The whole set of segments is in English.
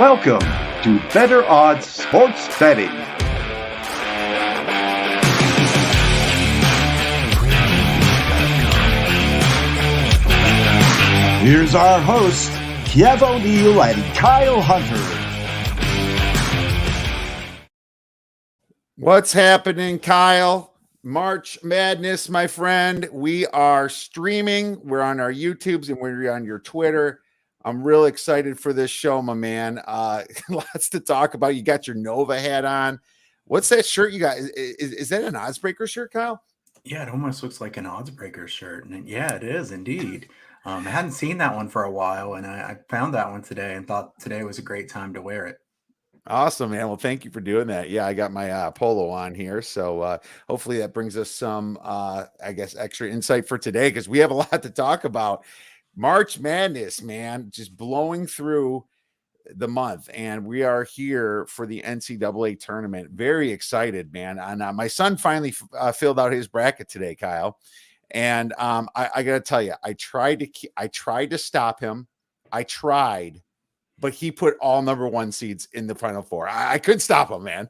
Welcome to Better Odds Sports Betting. Here's our hosts, Kiev O'Neill and Kyle Hunter. What's happening, Kyle? March Madness, my friend. We are streaming. We're on our YouTubes and we're on your Twitter. I'm real excited for this show, my man. Lots to talk about. You got your Nova hat on. What's that shirt you got? Is that an Oddsbreaker shirt, Kyle? Yeah, it almost looks like an Oddsbreaker shirt. And yeah, it is indeed. I hadn't seen that one for a while, and I found that one today and thought today was a great time to wear it. Awesome, man. Well, thank you for doing that. Yeah, I got my polo on here. So hopefully that brings us some, extra insight for today because we have a lot to talk about. March Madness, man, just blowing through the month. And we are here for the NCAA tournament. Very excited, man. And my son finally filled out his bracket today, Kyle. And I got to tell you, I tried to stop him. I tried. But he put all number one seeds in the Final Four. I couldn't stop him, man.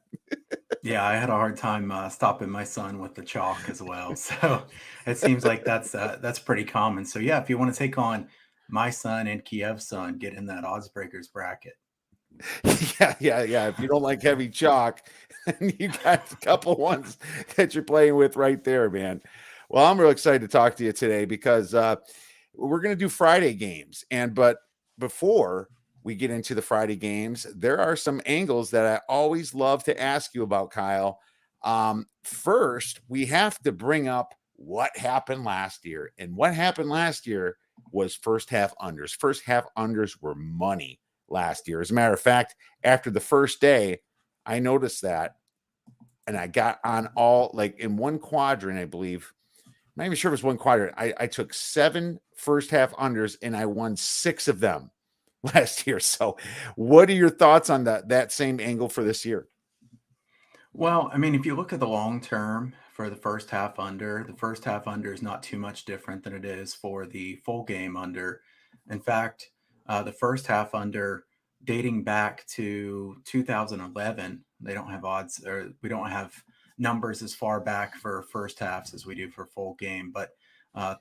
Yeah, I had a hard time stopping my son with the chalk as well. So it seems like that's pretty common. So yeah, if you want to take on my son and Kiev's son, get in that Oddsbreakers bracket. Yeah. If you don't like heavy chalk, you got a couple ones that you're playing with right there, man. Well, I'm real excited to talk to you today because we're going to do Friday games. But before we get into the Friday games, there are some angles that I always love to ask you about, Kyle. First, we have to bring up what happened last year. And what happened last year was first half unders. First half unders were money last year. As a matter of fact, after the first day, I noticed that. And I got on all, like in one quadrant, I believe. I'm not even sure it was one quadrant. I took 7 first half unders and I won 6 of them last year. So what are your thoughts on that same angle for this year? Well, I mean, if you look at the long term for the first half under is not too much different than it is for the full game under. In fact, the first half under dating back to 2011, they don't have odds, or we don't have numbers as far back for first halves as we do for full game, but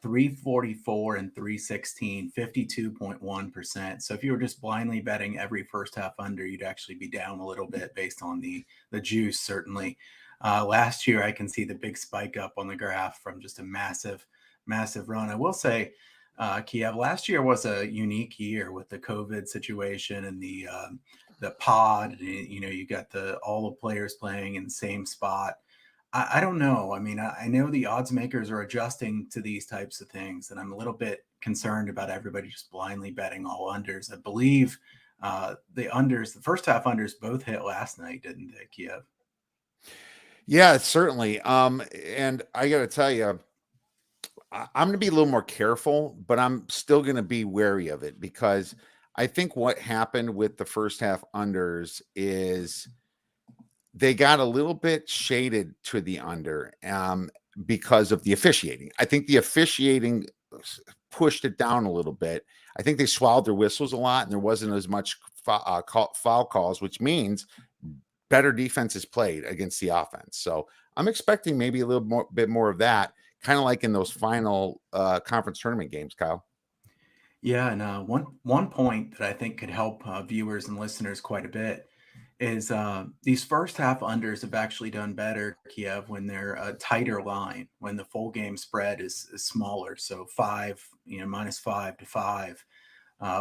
344 and 316, 52.1%. So if you were just blindly betting every first half under, you'd actually be down a little bit based on the juice, certainly. Last year, I can see the big spike up on the graph from just a massive run. I will say, Kiev, last year was a unique year with the COVID situation and the pod. You got all the players playing in the same spot. I don't know. I mean, I know the odds makers are adjusting to these types of things, and I'm a little bit concerned about everybody just blindly betting all unders. I believe the first half unders both hit last night, didn't they, Kiev? Yeah, certainly. And I got to tell you, I'm going to be a little more careful, but I'm still going to be wary of it because I think what happened with the first half unders is they got a little bit shaded to the under because of the officiating. I think the officiating pushed it down a little bit. I think they swallowed their whistles a lot and there wasn't as much foul calls, which means better defense is played against the offense. So I'm expecting maybe a little bit more of that, kind of like in those final conference tournament games, Kyle. Yeah, and one point that I think could help viewers and listeners quite a bit is these first half unders have actually done better, Kiev, when they're a tighter line, when the full game spread is smaller. So -5 to 5,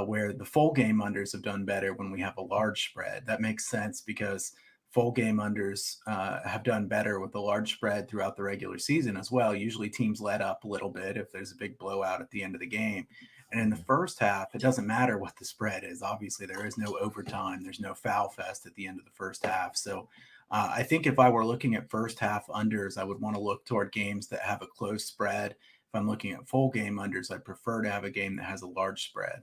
where the full game unders have done better when we have a large spread. That makes sense because full game unders have done better with a large spread throughout the regular season as well. Usually teams let up a little bit if there's a big blowout at the end of the game. And in the first half, it doesn't matter what the spread is. Obviously, there is no overtime. There's no foul fest at the end of the first half. So I think if I were looking at first half unders, I would want to look toward games that have a close spread. If I'm looking at full game unders, I'd prefer to have a game that has a large spread.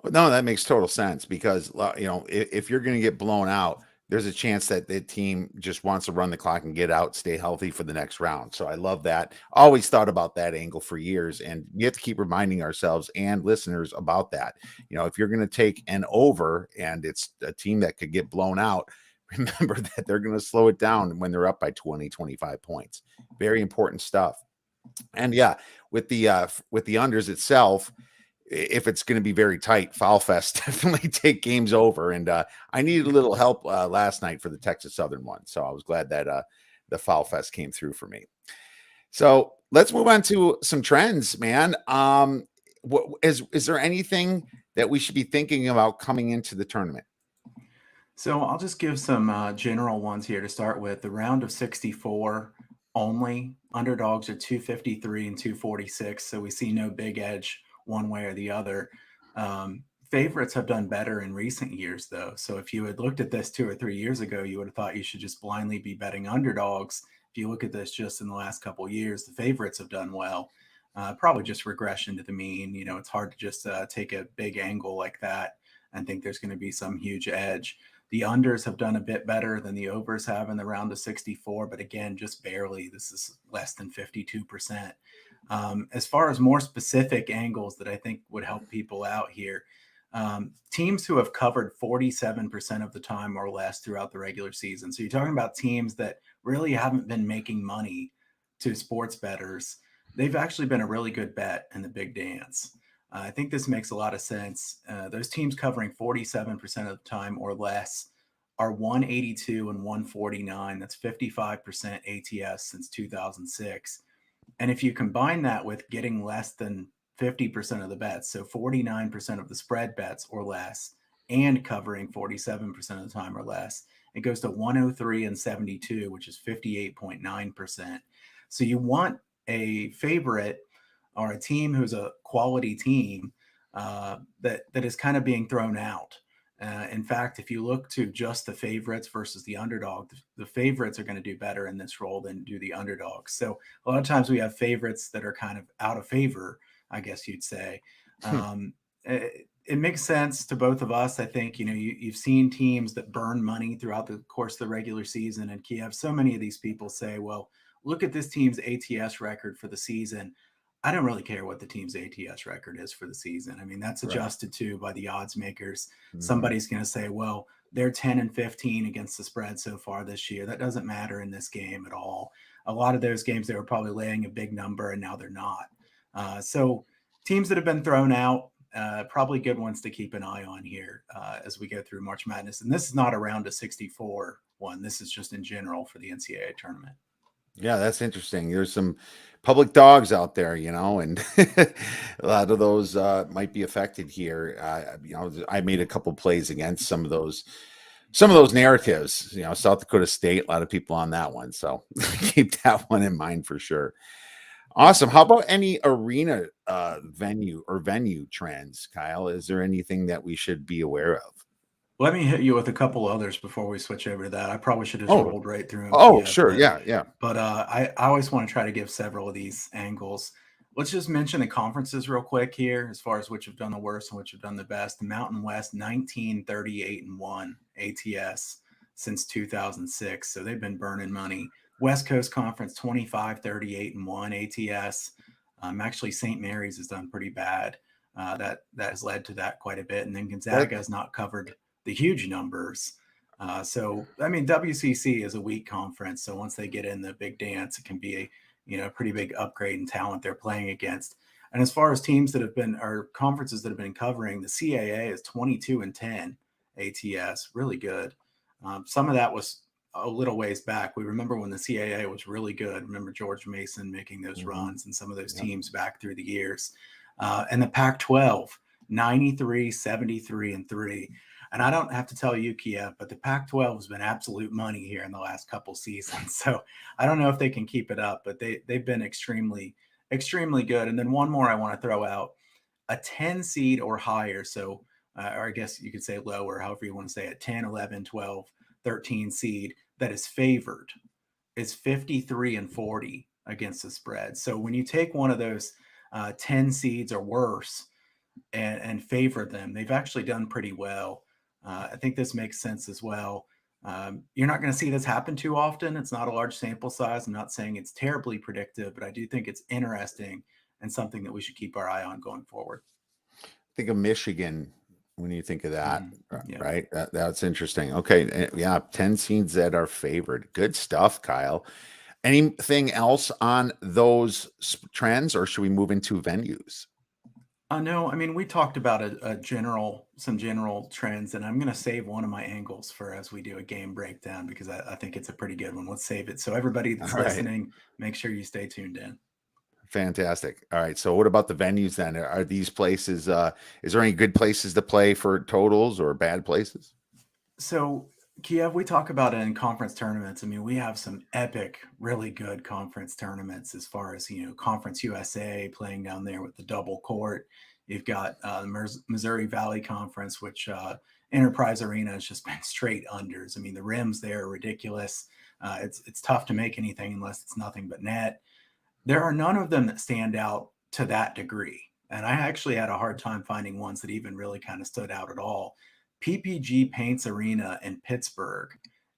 No, that makes total sense because, if you're going to get blown out, there's a chance that the team just wants to run the clock and get out, stay healthy for the next round. So I love that. Always thought about that angle for years. And we have to keep reminding ourselves and listeners about that. If you're going to take an over and it's a team that could get blown out, remember that they're going to slow it down when they're up by 20, 25 points. Very important stuff. And yeah, with the unders itself, if it's going to be very tight, Foul Fest definitely take games over. And I needed a little help last night for the Texas Southern one, so I was glad that the Foul Fest came through for me. So let's move on to some trends, man. Is there anything that we should be thinking about coming into the tournament? So I'll just give some general ones here to start with. The round of 64 only. Underdogs are 253 and 246, so we see no big edge one way or the other. Favorites have done better in recent years, though. So if you had looked at this 2 or 3 years ago, you would have thought you should just blindly be betting underdogs. If you look at this just in the last couple of years, the favorites have done well. Probably just regression to the mean. It's hard to just take a big angle like that and think there's going to be some huge edge. The unders have done a bit better than the overs have in the round of 64, but again, just barely. This is less than 52%. As far as more specific angles that I think would help people out here, teams who have covered 47% of the time or less throughout the regular season. So you're talking about teams that really haven't been making money to sports bettors. They've actually been a really good bet in the big dance. I think this makes a lot of sense. Those teams covering 47% of the time or less are 182 and 149. That's 55% ATS since 2006. And if you combine that with getting less than 50% of the bets, so 49% of the spread bets or less, and covering 47% of the time or less, it goes to 103 and 72, which is 58.9%. So you want a favorite or a team who's a quality team that is kind of being thrown out. In fact, if you look to just the favorites versus the underdog, the favorites are going to do better in this role than do the underdogs. So a lot of times we have favorites that are kind of out of favor, I guess you'd say. It makes sense to both of us. I think, you've seen teams that burn money throughout the course of the regular season, and Kiev, so many of these people say, well, look at this team's ATS record for the season. I don't really care what the team's ATS record is for the season. I mean, that's adjusted to by the odds makers. Mm-hmm. Somebody's going to say, well, they're 10 and 15 against the spread so far this year. That doesn't matter in this game at all. A lot of those games, they were probably laying a big number, and now they're not. So teams that have been thrown out, probably good ones to keep an eye on here as we go through March Madness. And this is not a round of 64 one. This is just in general for the NCAA tournament. Yeah, that's interesting. There's some public dogs out there, and a lot of those might be affected here. I made a couple plays against some of those narratives. South Dakota State, a lot of people on that one, so keep that one in mind for sure. Awesome. How about any arena venue trends, Kyle? Is there anything that we should be aware of? Let me hit you with a couple others before we switch over to that. I probably should have just rolled right through them. Oh, sure. Yeah. But I always want to try to give several of these angles. Let's just mention the conferences real quick here, as far as which have done the worst and which have done the best. The Mountain West, 1938-1 ATS since 2006. So they've been burning money. West Coast Conference, 25-38-1 ATS. Actually, St. Mary's has done pretty bad. That has led to that quite a bit. And then Gonzaga has not covered the huge numbers. So, I mean, WCC is a weak conference. So once they get in the big dance, it can be a pretty big upgrade in talent they're playing against. And as far as teams that have been, or conferences that have been covering, the CAA is 22-10 ATS, really good. Some of that was a little ways back. We remember when the CAA was really good. Remember George Mason making those runs and some of those teams back through the years. And the Pac-12, 93-73-3. And I don't have to tell you, Kiev, but the Pac-12 has been absolute money here in the last couple seasons. So I don't know if they can keep it up, but they've been extremely, extremely good. And then one more I want to throw out, a 10 seed or higher. So, or I guess you could say lower, however you want to say it, 10, 11, 12, 13 seed that is favored is 53-40 against the spread. So when you take one of those 10 seeds or worse and favor them, they've actually done pretty well. I think this makes sense as well. You're not going to see this happen too often. It's not a large sample size. I'm not saying it's terribly predictive, but I do think it's interesting and something that we should keep our eye on going forward. Think of Michigan when you think of that, Yeah. right? That's interesting. Okay. Yeah. 10 seeds that are favored. Good stuff, Kyle. Anything else on those trends, or should we move into venues? No, I mean, we talked about some general trends, and I'm going to save one of my angles for as we do a game breakdown because I think it's a pretty good one. Let's save it. So everybody that's All right. listening, make sure you stay tuned in. Fantastic. All right. So what about the venues then? Are these places, is there any good places to play for totals or bad places? So Kiev, we talk about it in conference tournaments. I mean, we have some epic, really good conference tournaments as far as, Conference USA playing down there with the double court. You've got the Missouri Valley Conference, which Enterprise Arena has just been straight unders. I mean, the rims there are ridiculous. It's tough to make anything unless it's nothing but net. There are none of them that stand out to that degree. And I actually had a hard time finding ones that even really kind of stood out at all. PPG Paints Arena in Pittsburgh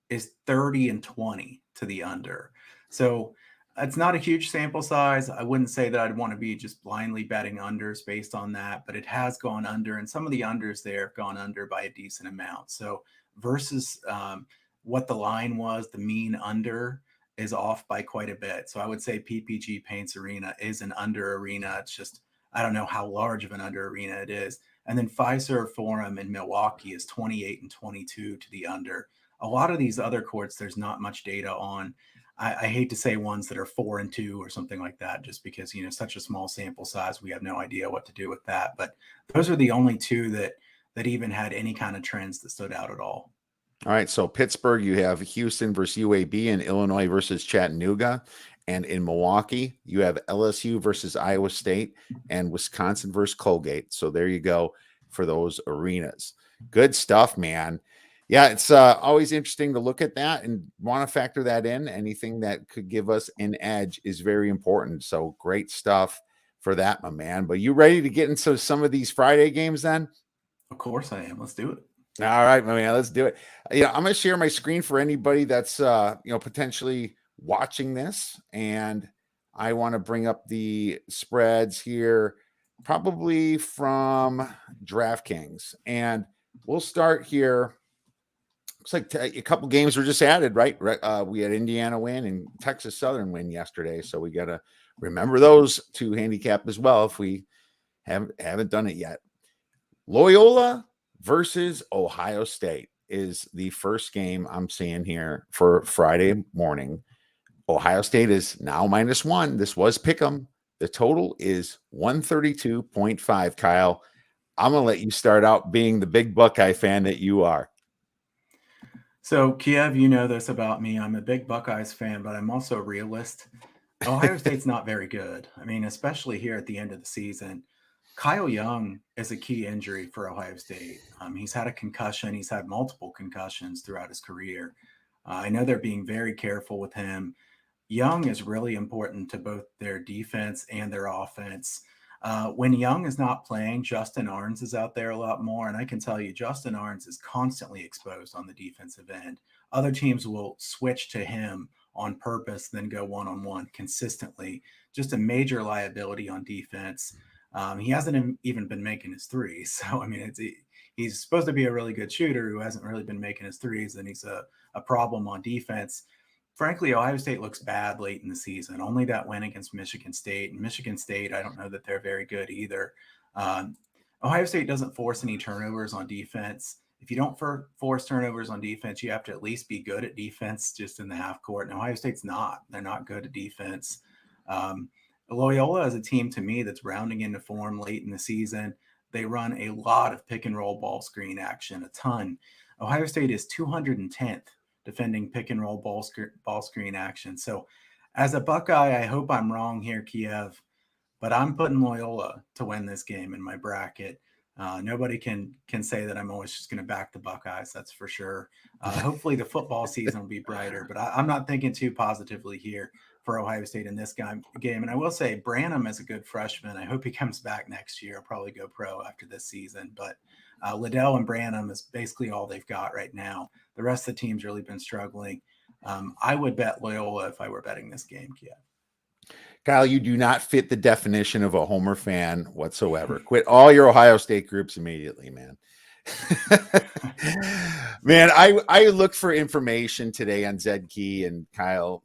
is 30-20 to the under. So it's not a huge sample size. I wouldn't say that I'd want to be just blindly betting unders based on that, but it has gone under, and some of the unders there have gone under by a decent amount. So versus what the line was, the mean under is off by quite a bit. So I would say PPG Paints Arena is an under arena. It's just, I don't know how large of an under arena it is. And then Fiserv Forum in Milwaukee is 28-22 to the under. A lot of these other courts, there's not much data on. I hate to say ones that are 4-2 or something like that, just because, such a small sample size, we have no idea what to do with that. But those are the only two that even had any kind of trends that stood out at all. All right. So Pittsburgh, you have Houston versus UAB, and Illinois versus Chattanooga. And in Milwaukee, you have LSU versus Iowa State and Wisconsin versus Colgate. So there you go for those arenas. Good stuff, man. Yeah, it's always interesting to look at that and want to factor that in. Anything that could give us an edge is very important. So great stuff for that, my man. But you ready to get into some of these Friday games then? Of course I am. Let's do it. All right, my man, let's do it. I'm going to share my screen for anybody that's, potentially watching this. And I want to bring up the spreads here, probably from DraftKings. And we'll start here. Looks like a couple games were just added, right? We had Indiana win and Texas Southern win yesterday. So we got to remember those to handicap as well if we haven't done it yet. Loyola versus Ohio State is the first game I'm seeing here for Friday morning. Ohio State is now -1. This was pick'em. The total is 132.5. Kyle, I'm going to let you start out being the big Buckeye fan that you are. So, Kiev, you know this about me. I'm a big Buckeyes fan, but I'm also a realist. Ohio State's not very good. I mean, especially here at the end of the season. Kyle Young is a key injury for Ohio State. He's had a concussion. He's had multiple concussions throughout his career. I know they're being very careful with him. Young is really important to both their defense and their offense. When Young is not playing, Justin Arns is out there a lot more. And I can tell you, Justin Arns is constantly exposed on the defensive end. Other teams will switch to him on purpose, then go one-on-one consistently. Just a major liability on defense. He hasn't even been making his threes. So, I mean, he's supposed to be a really good shooter who hasn't really been making his threes, and he's a problem on defense. Frankly, Ohio State looks bad late in the season. Only that win against Michigan State. And Michigan State, I don't know that they're very good either. Ohio State doesn't force any turnovers on defense. If you don't force turnovers on defense, you have to at least be good at defense just in the half court. And Ohio State's not. They're not good at defense. Loyola is a team to me that's rounding into form late in the season. They run a lot of pick and roll ball screen action, a ton. Ohio State is 210th defending pick and roll ball screen action. So as a Buckeye, I hope I'm wrong here, Kiev, but I'm putting Loyola to win this game in my bracket. Nobody can say that I'm always just going to back the Buckeyes. That's for sure. Hopefully the football season will be brighter, but I'm not thinking too positively here. for Ohio State in this game. And I will say Branham is a good freshman. I hope he comes back next year. I'll probably go pro after this season. But Liddell and Branham is basically all they've got right now. The rest of the team's really been struggling. I would bet Loyola if I were betting this game, Kiev. Kyle, you do not fit the definition of a Homer fan whatsoever. Quit all your Ohio State groups immediately, man. Man, I looked for information today on Zed Key and Kyle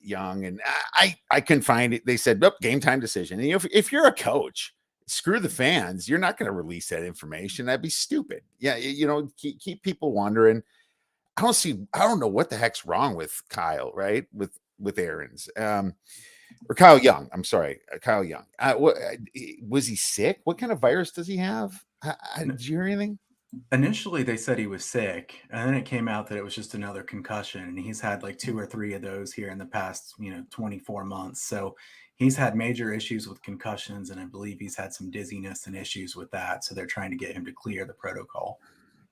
Young, and I couldn't find it. They said, "Nope, game time decision." And if you're a coach, screw the fans. You're not going to release that information. That'd be stupid. Yeah, keep people wondering. I don't know what the heck's wrong with Kyle, right? With Aaron's. Or Kyle Young. I'm sorry, Kyle Young. Was he sick? What kind of virus does he have? Did you hear anything? Initially, they said he was sick, and then it came out that it was just another concussion. And he's had like 2 or 3 of those here in the past, 24 months. So he's had major issues with concussions, and I believe he's had some dizziness and issues with that. So they're trying to get him to clear the protocol.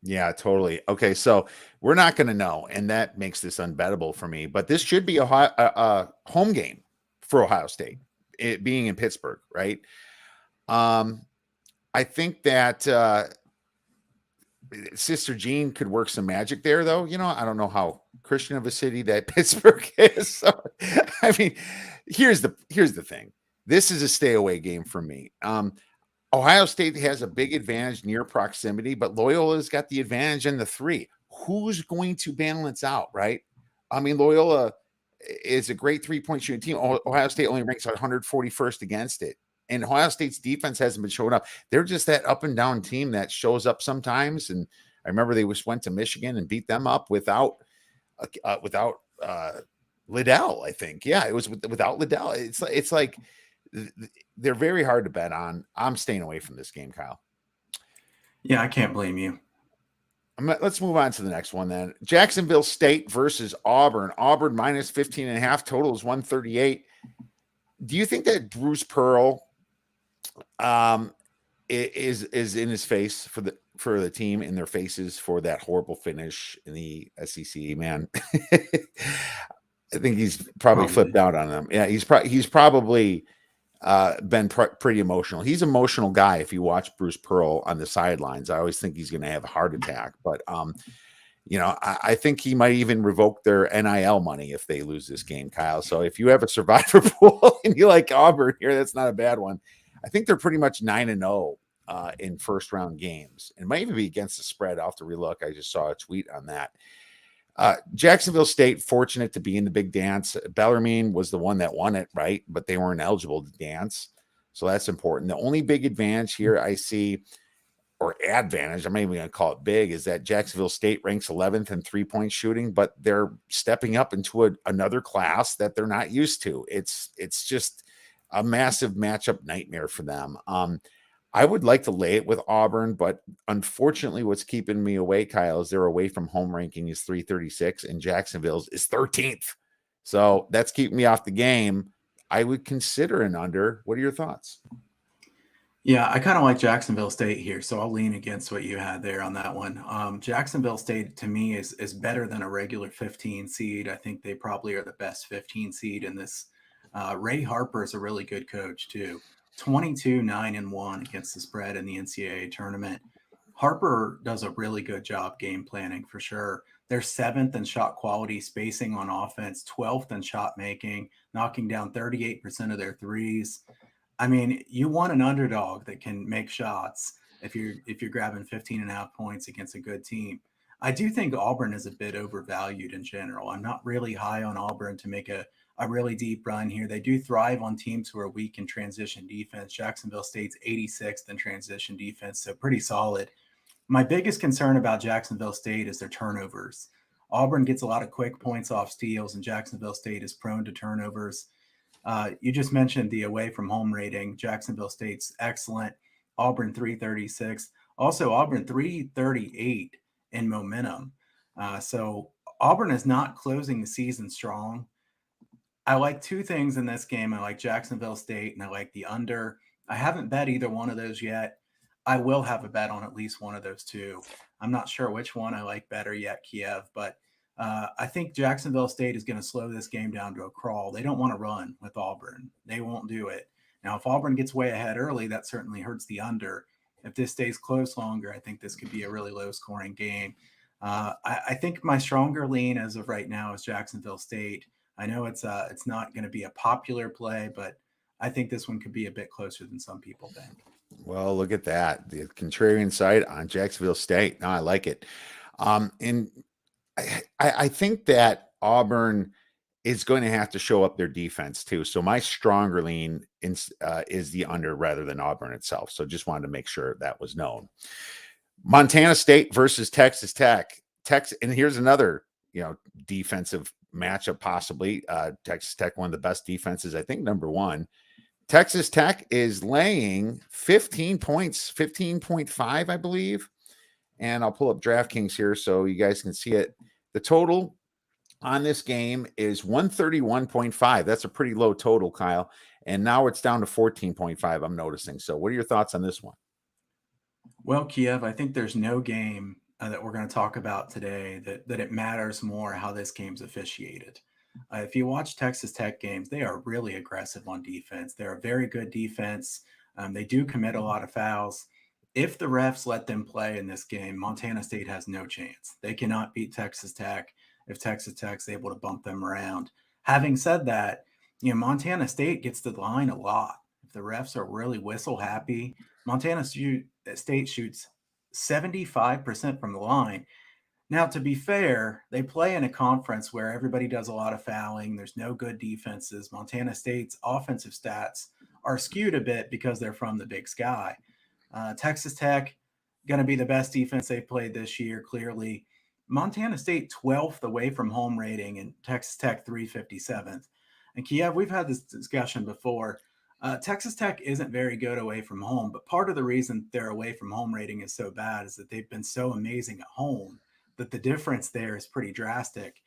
Yeah, totally. Okay, so we're not going to know, and that makes this unbettable for me. But this should be a home game for Ohio State, it being in Pittsburgh, right? I think that Sister Jean could work some magic there, though. I don't know how Christian of a city that Pittsburgh is. So, I mean, here's the thing. This is a stay away game for me. Ohio State has a big advantage near proximity, but Loyola's got the advantage in the 3. Who's going to balance out, right? I mean, Loyola is a great 3-point shooting team. Ohio State only ranks 141st against it. And Ohio State's defense hasn't been showing up. They're just that up and down team that shows up sometimes. And I remember they just went to Michigan and beat them up without Liddell, I think. Yeah, it was without Liddell. It's like they're very hard to bet on. I'm staying away from this game, Kyle. Yeah, I can't blame you. Let's move on to the next one then. Jacksonville State versus Auburn. Auburn minus 15.5. Total is 138. Do you think that Bruce Pearl is in his face for the team, in their faces for that horrible finish in the SEC, man? I think he's probably flipped out on them. Yeah, he's probably been pretty emotional. He's an emotional guy. If you watch Bruce Pearl on the sidelines, I always think he's going to have a heart attack. But I think he might even revoke their NIL money if they lose this game, Kyle. So if you have a survivor pool and you like Auburn here, that's not a bad one. I think they're pretty much 9-0 in first round games. It might even be against the spread. I'll have to relook. I just saw a tweet on that. Jacksonville State, fortunate to be in the big dance. Bellarmine was the one that won it, right? But they weren't eligible to dance. So that's important. The only big advantage here I see, or advantage, I'm not even going to call it big, is that Jacksonville State ranks 11th in 3-point shooting, but they're stepping up into another class that they're not used to. It's just a massive matchup nightmare for them. I would like to lay it with Auburn, but unfortunately what's keeping me away, Kyle, is their away from home ranking is 336 and Jacksonville's is 13th. So that's keeping me off the game. I would consider an under. What are your thoughts? Yeah, I kind of like Jacksonville State here, so I'll lean against what you had there on that one. Jacksonville State, to me, is better than a regular 15 seed. I think they probably are the best 15 seed in this. Ray Harper is a really good coach, too. 22-9-1 against the spread in the NCAA tournament. Harper does a really good job game planning for sure. They're 7th in shot quality, spacing on offense, 12th in shot making, knocking down 38% of their threes. I mean, you want an underdog that can make shots if you're grabbing 15.5 points against a good team. I do think Auburn is a bit overvalued in general. I'm not really high on Auburn to make a really deep run here. They do thrive on teams who are weak in transition defense. Jacksonville State's 86th in transition defense, so pretty solid. My biggest concern about Jacksonville State is their turnovers. Auburn gets a lot of quick points off steals, and Jacksonville State is prone to turnovers. You just mentioned the away from home rating. Jacksonville State's excellent. Auburn 336. Also, Auburn 338 in momentum. So Auburn is not closing the season strong. I like 2 things in this game. I like Jacksonville State and I like the under. I haven't bet either one of those yet. I will have a bet on at least one of those 2. I'm not sure which one I like better yet, Kiev, but I think Jacksonville State is going to slow this game down to a crawl. They don't want to run with Auburn. They won't do it. Now, if Auburn gets way ahead early, that certainly hurts the under. If this stays close longer, I think this could be a really low-scoring game. I think my stronger lean as of right now is Jacksonville State. I know it's not going to be a popular play, but I think this one could be a bit closer than some people think. Well, look at that. The contrarian side on Jacksonville State. No, I like it. And I think that Auburn is going to have to show up their defense too. So my stronger lean is the under rather than Auburn itself. So just wanted to make sure that was known. Montana State versus Texas Tech. And here's another, defensive matchup possibly. Texas Tech, one of the best defenses, I think number one. Texas Tech is laying 15 points, 15.5, I believe. And I'll pull up DraftKings here so you guys can see it. The total on this game is 131.5. That's a pretty low total, Kyle. And now it's down to 14.5, I'm noticing. So what are your thoughts on this one? Well, Kiev, I think there's no game that we're going to talk about today that it matters more how this game's officiated. If you watch Texas Tech games, they are really aggressive on defense. They're a very good defense. They do commit a lot of fouls. If the refs let them play in this game, Montana State has no chance. They cannot beat Texas Tech if Texas Tech's able to bump them around. Having said that, Montana State gets to the line a lot. If the refs are really whistle happy, Montana State shoots 75% from the line. Now, to be fair, they play in a conference where everybody does a lot of fouling. There's no good defenses. Montana State's offensive stats are skewed a bit because they're from the Big Sky. Texas Tech, going to be the best defense they've played this year, clearly. Montana State 12th away from home rating and Texas Tech 357th. And Kiev, we've had this discussion before. Texas Tech isn't very good away from home, but part of the reason their away from home rating is so bad is that they've been so amazing at home that the difference there is pretty drastic.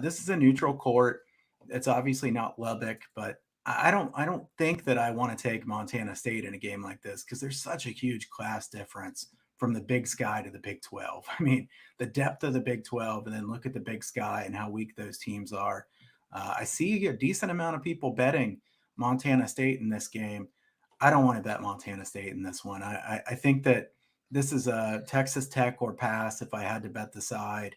This is a neutral court. It's obviously not Lubbock, but I don't think that I want to take Montana State in a game like this because there's such a huge class difference from the Big Sky to the Big 12. I mean, the depth of the Big 12, and then look at the Big Sky and how weak those teams are. I see a decent amount of people betting Montana State in this game. I don't want to bet Montana State in this one. I think that this is a Texas Tech or pass if I had to bet the side.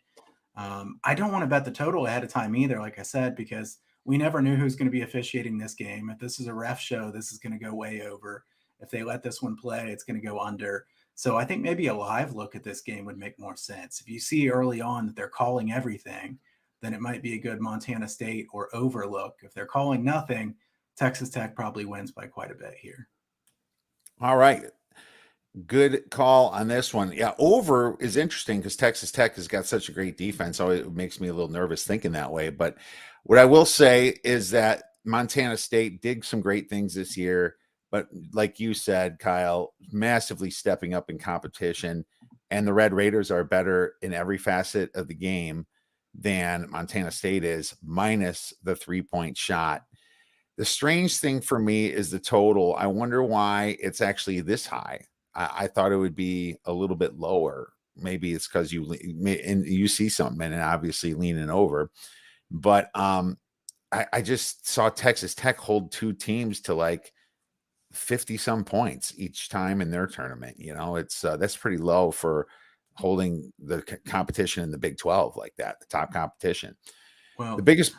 I don't want to bet the total ahead of time either, like I said, because we never knew who's going to be officiating this game. If this is a ref show, this is going to go way over. If they let this one play, it's going to go under. So I think maybe a live look at this game would make more sense. If you see early on that they're calling everything, then it might be a good Montana State or over look. If they're calling nothing, Texas Tech probably wins by quite a bit here. All right. Good call on this one. Yeah, over is interesting because Texas Tech has got such a great defense. So it makes me a little nervous thinking that way. But what I will say is that Montana State did some great things this year. But like you said, Kyle, massively stepping up in competition. And the Red Raiders are better in every facet of the game than Montana State is, minus the 3-point shot. The strange thing for me is the total. I wonder why it's actually this high. I thought it would be a little bit lower. Maybe it's because you see something and obviously leaning over. But I just saw Texas Tech hold two teams to like 50 some points each time in their tournament. It's that's pretty low for holding the competition in the Big 12 like that, the top competition. Well, the biggest.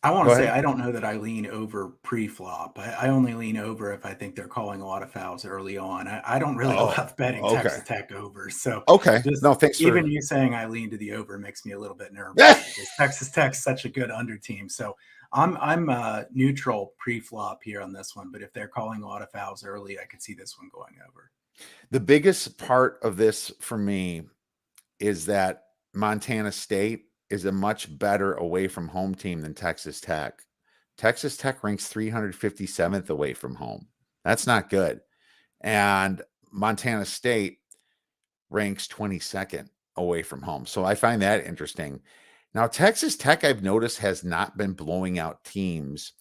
I want to say I don't know that I lean over pre-flop. I only lean over if I think they're calling a lot of fouls early on. I don't really love betting Texas Tech over. So thanks. Even you saying I lean to the over makes me a little bit nervous because Texas Tech's such a good under team. So I'm neutral pre-flop here on this one. But if they're calling a lot of fouls early, I could see this one going over. The biggest part of this for me is that Montana State is a much better away from home team than Texas Tech. Texas Tech ranks 357th away from home. That's not good. And Montana State ranks 22nd away from home. So I find that interesting. Now, Texas Tech, I've noticed, has not been blowing out teams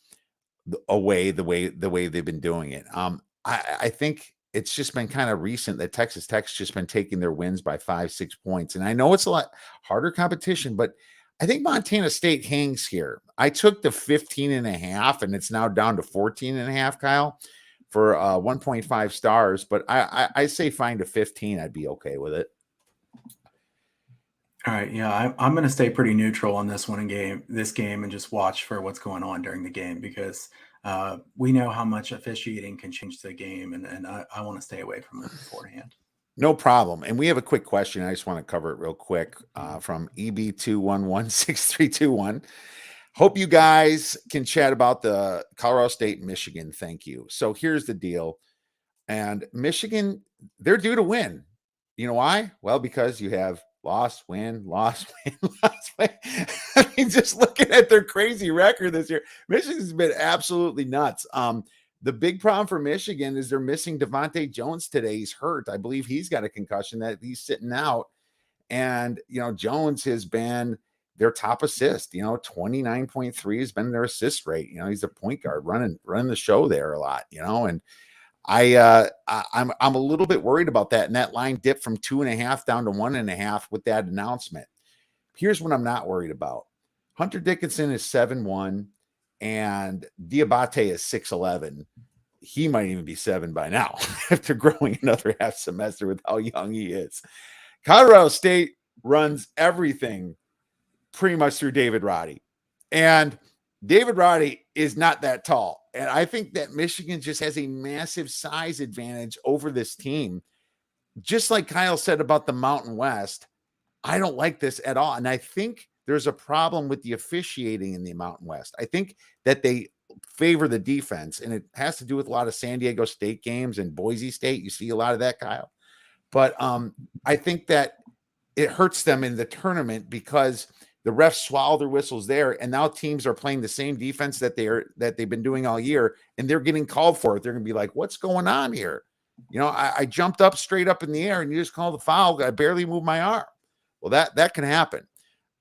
away the way they've been doing it. I think it's just been kind of recent that Texas Tech's just been taking their wins by 5-6 points. And I know it's a lot harder competition, but I think Montana State hangs here. I took the 15.5, and it's now down to 14.5, Kyle, for 1.5 stars. But I say find a 15. I'd be okay with it. All right, yeah, I'm going to stay pretty neutral on this game, and just watch for what's going on during the game, because we know how much officiating can change the game, and I want to stay away from it beforehand. No problem. And we have a quick question. I just want to cover it real quick from EB2116321. Hope you guys can chat about the Colorado State and Michigan. Thank you. So here's the deal. And Michigan, they're due to win. You know why? Well, because you have loss, win, loss, win, loss, win. I mean, just looking at their crazy record this year, Michigan's been absolutely nuts. The big problem for Michigan is they're missing Devontae Jones today. He's hurt. I believe he's got a concussion that he's sitting out. And, Jones has been their top assist, 29.3 has been their assist rate. He's a point guard running the show there a lot, and I'm a little bit worried about that. And that line dipped from 2.5 down to 1.5 with that announcement. Here's what I'm not worried about. Hunter Dickinson is 7'1", and Diabate is 6'11". He might even be 7 by now after growing another half semester with how young he is. Colorado State runs everything pretty much through David Roddy. And David Roddy is not that tall. And I think that Michigan just has a massive size advantage over this team. Just like Kyle said about the Mountain West, I don't like this at all. And I think there's a problem with the officiating in the Mountain West. I think that they favor the defense, and it has to do with a lot of San Diego State games and Boise State. You see a lot of that, Kyle. But I think that it hurts them in the tournament because the refs swallow their whistles there, and now teams are playing the same defense that they've been doing all year, and they're getting called for it. They're going to be like, "What's going on here?" I jumped up straight up in the air, and you just called the foul. I barely moved my arm. Well, that can happen.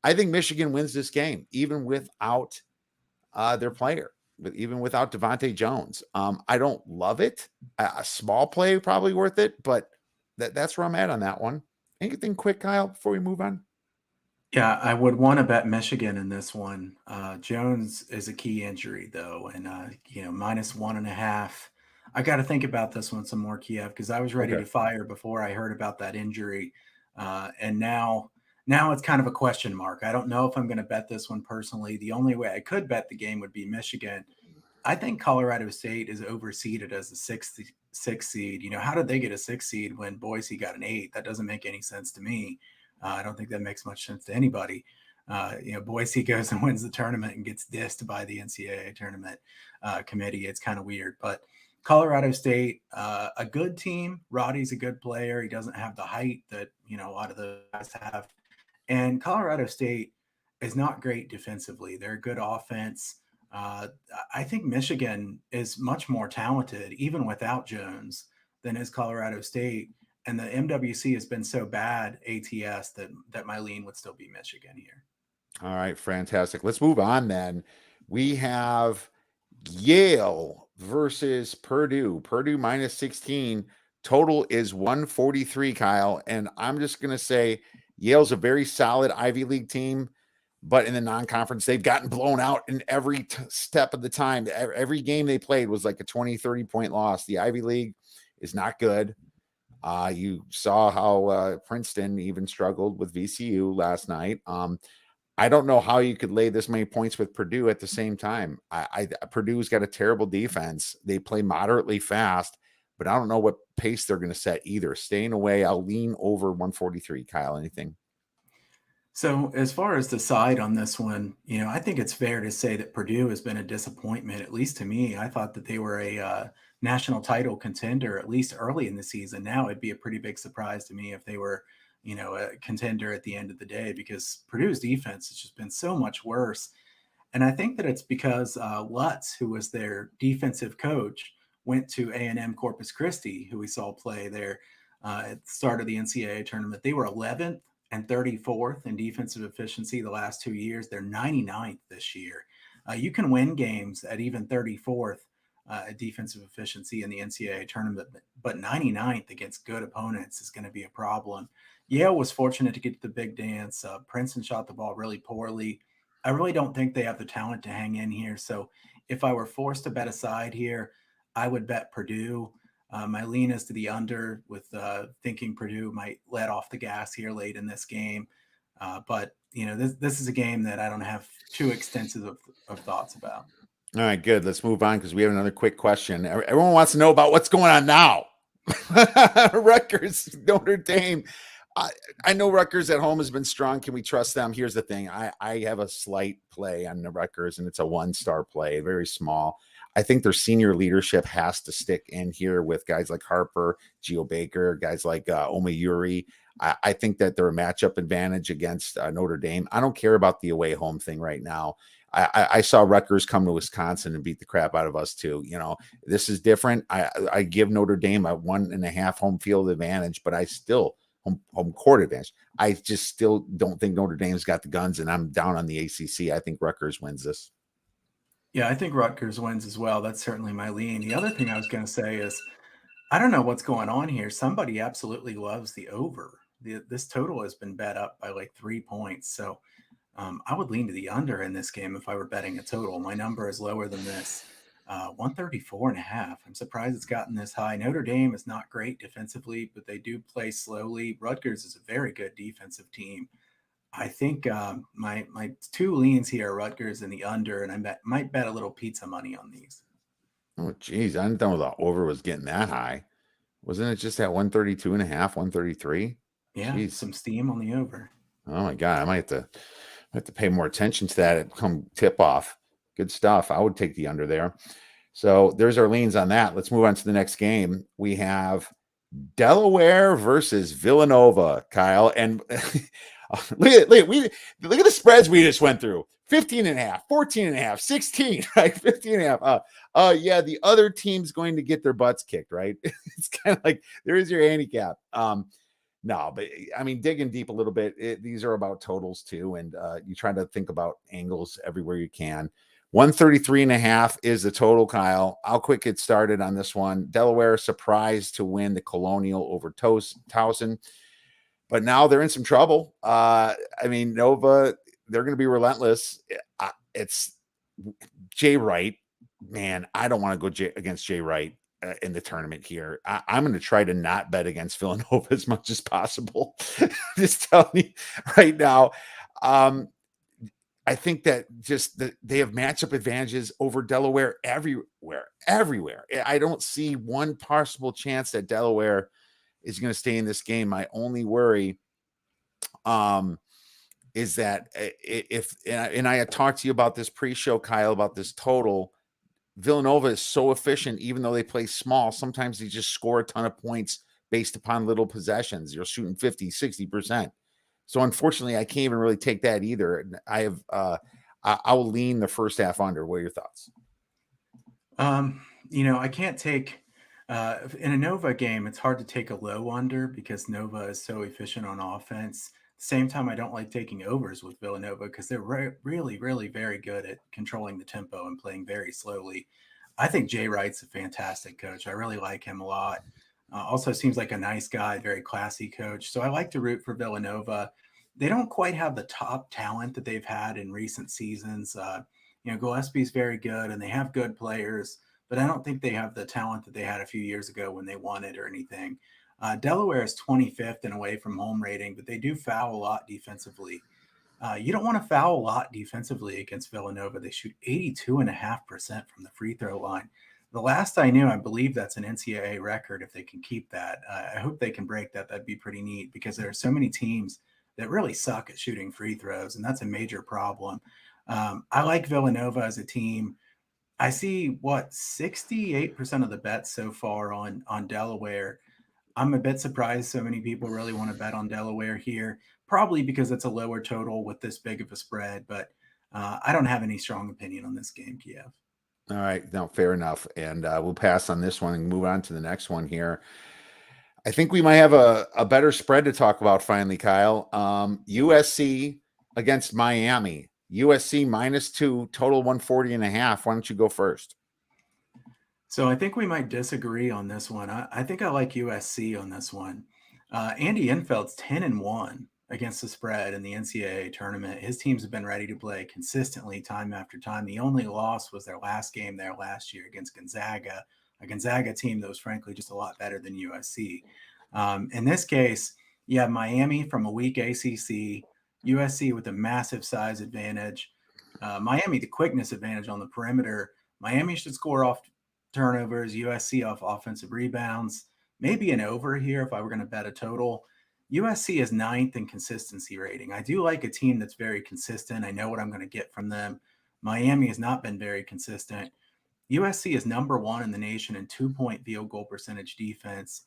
I think Michigan wins this game, even without their player, even without Devontae Jones. I don't love it. A small play probably worth it, but that's where I'm at on that one. Anything quick, Kyle, before we move on? Yeah, I would want to bet Michigan in this one. Jones is a key injury, though, and -1.5. I got to think about this one some more, Kiev, because I was ready to fire before I heard about that injury, and now it's kind of a question mark. I don't know if I'm going to bet this one personally. The only way I could bet the game would be Michigan. I think Colorado State is overseeded as a sixth seed. How did they get a 6th seed when Boise got an 8? That doesn't make any sense to me. I don't think that makes much sense to anybody. Boise goes and wins the tournament and gets dissed by the NCAA tournament committee. It's kind of weird. But Colorado State, a good team. Roddy's a good player. He doesn't have the height that a lot of the guys have. And Colorado State is not great defensively. They're a good offense. I think Michigan is much more talented, even without Jones, than is Colorado State. And the MWC has been so bad, ATS, that my lean would still be Michigan here. All right, fantastic. Let's move on then. We have Yale versus Purdue. Purdue -16. Total is 143, Kyle. And I'm just going to say Yale's a very solid Ivy League team, but in the non-conference, they've gotten blown out in every step of the time. Every game they played was like a 20, 30-point loss. The Ivy League is not good. You saw how Princeton even struggled with VCU last night. I don't know how you could lay this many points with Purdue at the same time. Purdue's got a terrible defense. They play moderately fast, but I don't know what pace they're going to set either. Staying away, I'll lean over 143. Kyle, anything? So as far as the side on this one, I think it's fair to say that Purdue has been a disappointment, at least to me. I thought that they were a national title contender, at least early in the season. Now it'd be a pretty big surprise to me if they were, a contender at the end of the day, because Purdue's defense has just been so much worse. And I think that it's because Lutz, who was their defensive coach, went to A&M Corpus Christi, who we saw play there at the start of the NCAA tournament. They were 11th and 34th in defensive efficiency the last 2 years. They're 99th this year. You can win games at even 34th defensive efficiency in the NCAA tournament, but 99th against good opponents is going to be a problem. Yale was fortunate to get to the big dance. Princeton shot the ball really poorly. I really don't think they have the talent to hang in here. So if I were forced to bet a side here, I would bet Purdue. My lean is to the under with thinking Purdue might let off the gas here late in this game. But, this is a game that I don't have too extensive of thoughts about. All right, good. Let's move on because we have another quick question. Everyone wants to know about what's going on now. Rutgers, Notre Dame. I know Rutgers at home has been strong. Can we trust them? Here's the thing. I have a slight play on the Rutgers, and it's a 1-star play, very small. I think their senior leadership has to stick in here with guys like Harper, Geo Baker, guys like Omayuri. I think that they're a matchup advantage against Notre Dame. I don't care about the away home thing right now. I saw Rutgers come to Wisconsin and beat the crap out of us too. This is different. I give Notre Dame a 1.5 home field advantage, but I still home court advantage. I just still don't think Notre Dame's got the guns, and I'm down on the ACC. I think Rutgers wins this. Yeah, I think Rutgers wins as well. That's certainly my lean. The other thing I was going to say is, I don't know what's going on here. Somebody absolutely loves the over. This total has been bet up by like 3 points. So I would lean to the under in this game if I were betting a total. My number is lower than this, 134.5. I'm surprised it's gotten this high. Notre Dame is not great defensively, but they do play slowly. Rutgers is a very good defensive team. I think my two leans here are Rutgers and the under, and I might bet a little pizza money on these. Oh, geez. I didn't know the over was getting that high. Wasn't it just at 132.5, 133? Yeah, Jeez. some steam on the over. Oh my God. I might have to pay more attention to that at come tip off. Good stuff. I would take the under there. So there's our leans on that. Let's move on to the next game. We have Delaware versus Villanova, Kyle. And look at the spreads we just went through. 15.5, 14.5, 16, right? 15.5. Yeah, the other team's going to get their butts kicked, right? It's kind of like there is your handicap. No, but I mean, digging deep a little bit, these are about totals too. And you try to think about angles everywhere you can. 133.5 is the total, Kyle. I'll quick get started on this one. Delaware surprised to win the Colonial over Towson, but now they're in some trouble. I mean, Nova, they're going to be relentless. It's Jay Wright. Man, I don't want to go against Jay Wright in the tournament here. I'm going to try to not bet against Villanova as much as possible. Just telling you right now. I think that they have matchup advantages over Delaware everywhere. I don't see one possible chance that Delaware is going to stay in this game. My only worry is that and I had talked to you about this pre-show, Kyle, about this total. Villanova is so efficient, even though they play small. Sometimes they just score a ton of points based upon little possessions. You're shooting 50, 60%. So unfortunately, I can't even really take that either. I'll lean the first half under. What are your thoughts? I can't take in a Nova game. It's hard to take a low under because Nova is so efficient on offense. At the same time, I don't like taking overs with Villanova because they're really, really very good at controlling the tempo and playing very slowly. I think Jay Wright's a fantastic coach. I really like him a lot. Also seems like a nice guy, very classy coach. So I like to root for Villanova. They don't quite have the top talent that they've had in recent seasons. Gillespie's very good and they have good players, but I don't think they have the talent that they had a few years ago when they won it or anything. Delaware is 25th in away from home rating, but they do foul a lot defensively. You don't want to foul a lot defensively against Villanova. They shoot 82.5% from the free throw line. The last I knew, I believe that's an NCAA record if they can keep that. I hope they can break that. That'd be pretty neat because there are so many teams that really suck at shooting free throws, and that's a major problem. I like Villanova as a team. I see 68% of the bets so far on Delaware. I'm a bit surprised so many people really want to bet on Delaware here, probably because it's a lower total with this big of a spread, but I don't have any strong opinion on this game, Kiev. All right. No, fair enough. And we'll pass on this one and move on to the next one here. I think we might have a better spread to talk about finally, Kyle. USC against Miami. USC -2, total 140.5. Why don't you go first? So I think we might disagree on this one. I think I like USC on this one. Andy Enfield's 10-1 against the spread in the NCAA tournament. His teams have been ready to play consistently time after time. The only loss was their last game there last year against Gonzaga, a Gonzaga team that was frankly just a lot better than USC. In this case, you have Miami from a weak ACC, USC with a massive size advantage, Miami the quickness advantage on the perimeter. Miami should score off turnovers, USC off offensive rebounds. Maybe an over here if I were going to bet a total. USC is 9th in consistency rating. I do like a team that's very consistent. I know what I'm going to get from them. Miami has not been very consistent. USC is number 1 in the nation in 2-point field goal percentage defense.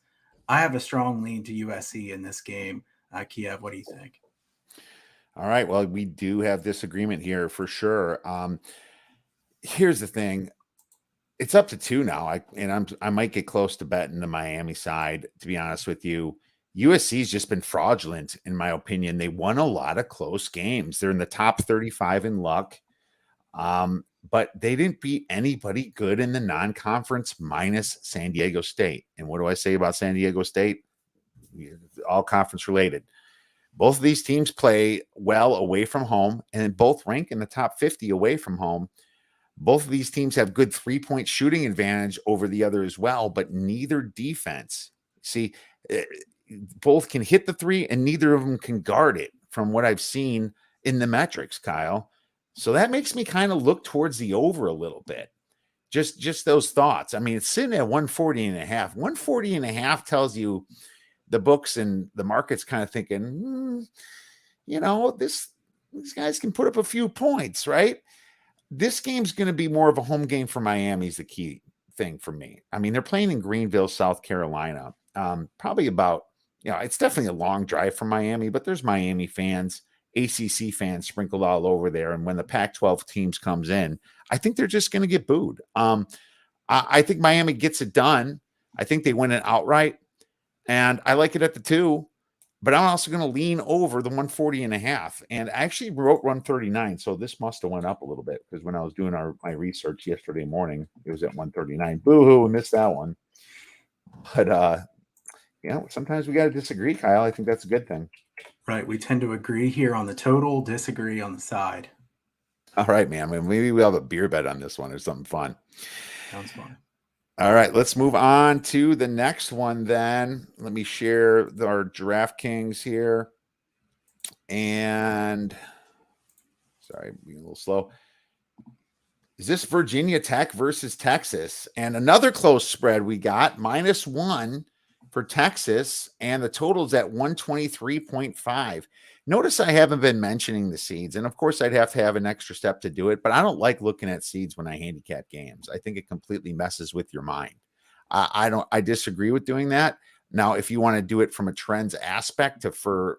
I have a strong lean to USC in this game. Kiev, what do you think? All right. Well, we do have disagreement here for sure. Here's the thing. It's up to 2 now. I might get close to betting the Miami side, to be honest with you. USC's just been fraudulent, in my opinion. They won a lot of close games. They're in the top 35 in luck. But they didn't beat anybody good in the non-conference minus San Diego State. And what do I say about San Diego State? All conference related. Both of these teams play well away from home and both rank in the top 50 away from home. Both of these teams have good 3-point shooting advantage over the other as well, but neither defense. See, both can hit the three and neither of them can guard it from what I've seen in the metrics, Kyle. So that makes me kind of look towards the over a little bit. Just those thoughts. I mean, it's sitting at 140.5. 140.5 tells you the books and the market's kind of thinking, these guys can put up a few points, right? This game's going to be more of a home game for Miami is the key thing for me. I mean, they're playing in Greenville, South Carolina. Probably about, it's definitely a long drive from Miami, but there's Miami fans, ACC fans sprinkled all over there. And when the Pac-12 teams comes in, I think they're just going to get booed. I think Miami gets it done. I think they win it outright. And I like it at the 2. But I'm also going to lean over the 140.5. And I actually wrote 139. So this must have went up a little bit because when I was doing my research yesterday morning, it was at 139. Boo-hoo, we missed that one. But, sometimes we got to disagree, Kyle. I think that's a good thing. Right. We tend to agree here on the total, disagree on the side. All right, man. Maybe we'll have a beer bet on this one or something fun. Sounds fun. All right, let's move on to the next one then. Let me share our DraftKings here. And sorry, being a little slow. Is this Virginia Tech versus Texas? And another close spread we got, -1 for Texas, and the total's at 123.5. Notice I haven't been mentioning the seeds, and of course I'd have to have an extra step to do it, but I don't like looking at seeds when I handicap games. I think it completely messes with your mind. I disagree with doing that. Now, if you want to do it from a trends aspect for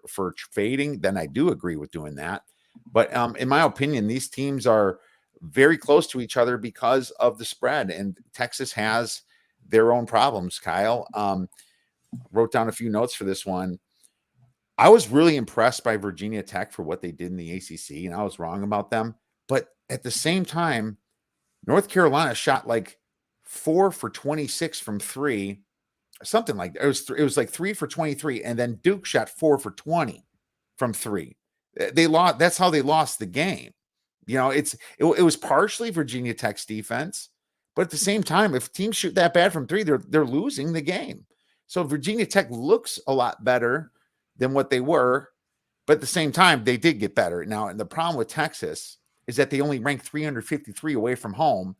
fading, then I do agree with doing that. But in my opinion, these teams are very close to each other because of the spread, and Texas has their own problems, Kyle. Wrote down a few notes for this one. I was really impressed by Virginia Tech for what they did in the ACC, and I was wrong about them. But at the same time, North Carolina shot like 4 for 26 from 3, something like that. It was like 3 for 23, and then Duke shot 4 for 20 from 3. They lost. That's how they lost the game. It was partially Virginia Tech's defense, but at the same time, if teams shoot that bad from 3, they're losing the game. So Virginia Tech looks a lot better than what they were, but at the same time, they did get better. Now, and the problem with Texas is that they only rank 353 away from home,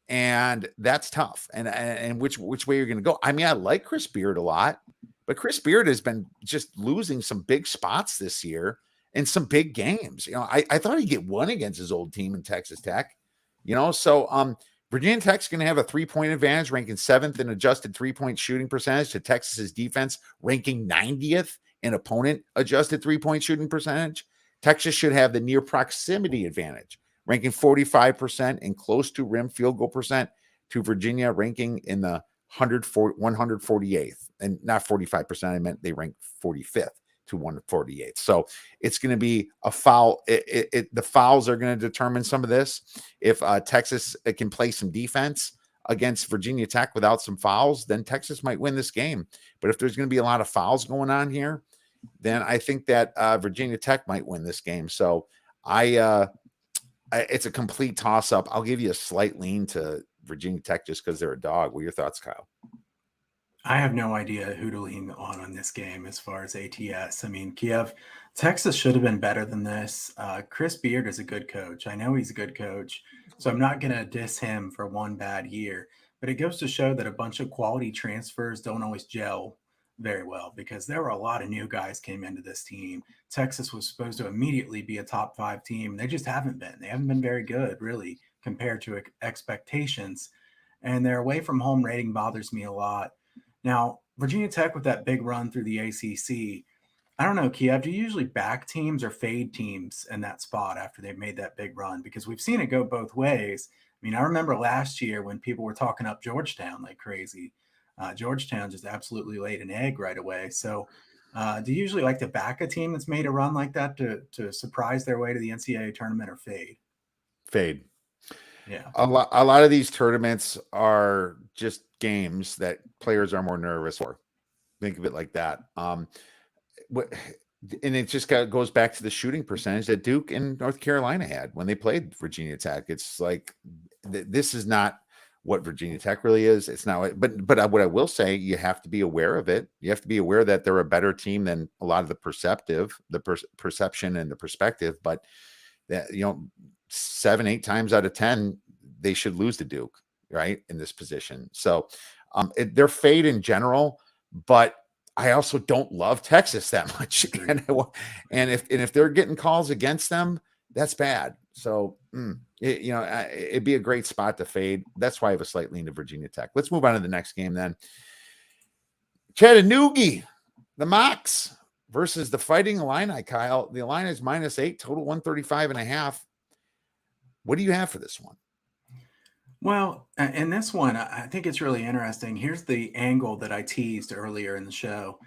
and that's tough. And which way you're going to go? I mean, I like Chris Beard a lot, but Chris Beard has been just losing some big spots this year in some big games. I thought he'd get one against his old team in Texas Tech. So Virginia Tech's going to have a 3-point advantage, ranking 7th in adjusted 3-point shooting percentage to Texas's defense, ranking 90th in opponent adjusted 3-point shooting percentage. Texas should have the near proximity advantage, ranking 45% in close to rim field goal percent to Virginia, ranking in the 148th, and not 45%. I meant they rank 45th to 148th. So it's going to be a foul. The fouls are going to determine some of this. If Texas can play some defense, against Virginia Tech without some fouls, then Texas might win this game. But if there's going to be a lot of fouls going on here, then I think that Virginia Tech might win this game. So it's a complete toss-up. I'll give you a slight lean to Virginia Tech just because they're a dog. What are your thoughts, Kyle? I have no idea who to lean on this game as far as ATS. I mean, Kiev, Texas should have been better than this. Chris Beard is a good coach. I know he's a good coach, so I'm not going to diss him for one bad year. But it goes to show that a bunch of quality transfers don't always gel very well, because there were a lot of new guys came into this team. Texas was supposed to immediately be a top 5 team. They just haven't been. They haven't been very good, really, compared to expectations. And their away from home rating bothers me a lot. Now, Virginia Tech with that big run through the ACC, I don't know, Kiev, do you usually back teams or fade teams in that spot after they've made that big run? Because we've seen it go both ways. I mean, I remember last year when people were talking up Georgetown like crazy. Georgetown just absolutely laid an egg right away. So do you usually like to back a team that's made a run like that to surprise their way to the NCAA tournament, or fade? Fade. Yeah. A lot of these tournaments are just games that players are more nervous for. Think of it like that. And it just goes back to the shooting percentage that Duke and North Carolina had when they played Virginia Tech. It's like, this is not what Virginia Tech really is. It's not, but what I will say, you have to be aware of it. You have to be aware that they're a better team than a lot of the perception and the perspective, but that, 7-8 times out of 10, they should lose to Duke, right, in this position. So they're fade in general, but I also don't love Texas that much. And if they're getting calls against them, that's bad. So, it'd be a great spot to fade. That's why I have a slight lean to Virginia Tech. Let's move on to the next game then. Chattanooga, the Mocs versus the Fighting Illini, Kyle. The Illini is -8, total 135.5. What do you have for this one? Well, in this one, I think it's really interesting. Here's the angle that I teased earlier in the show.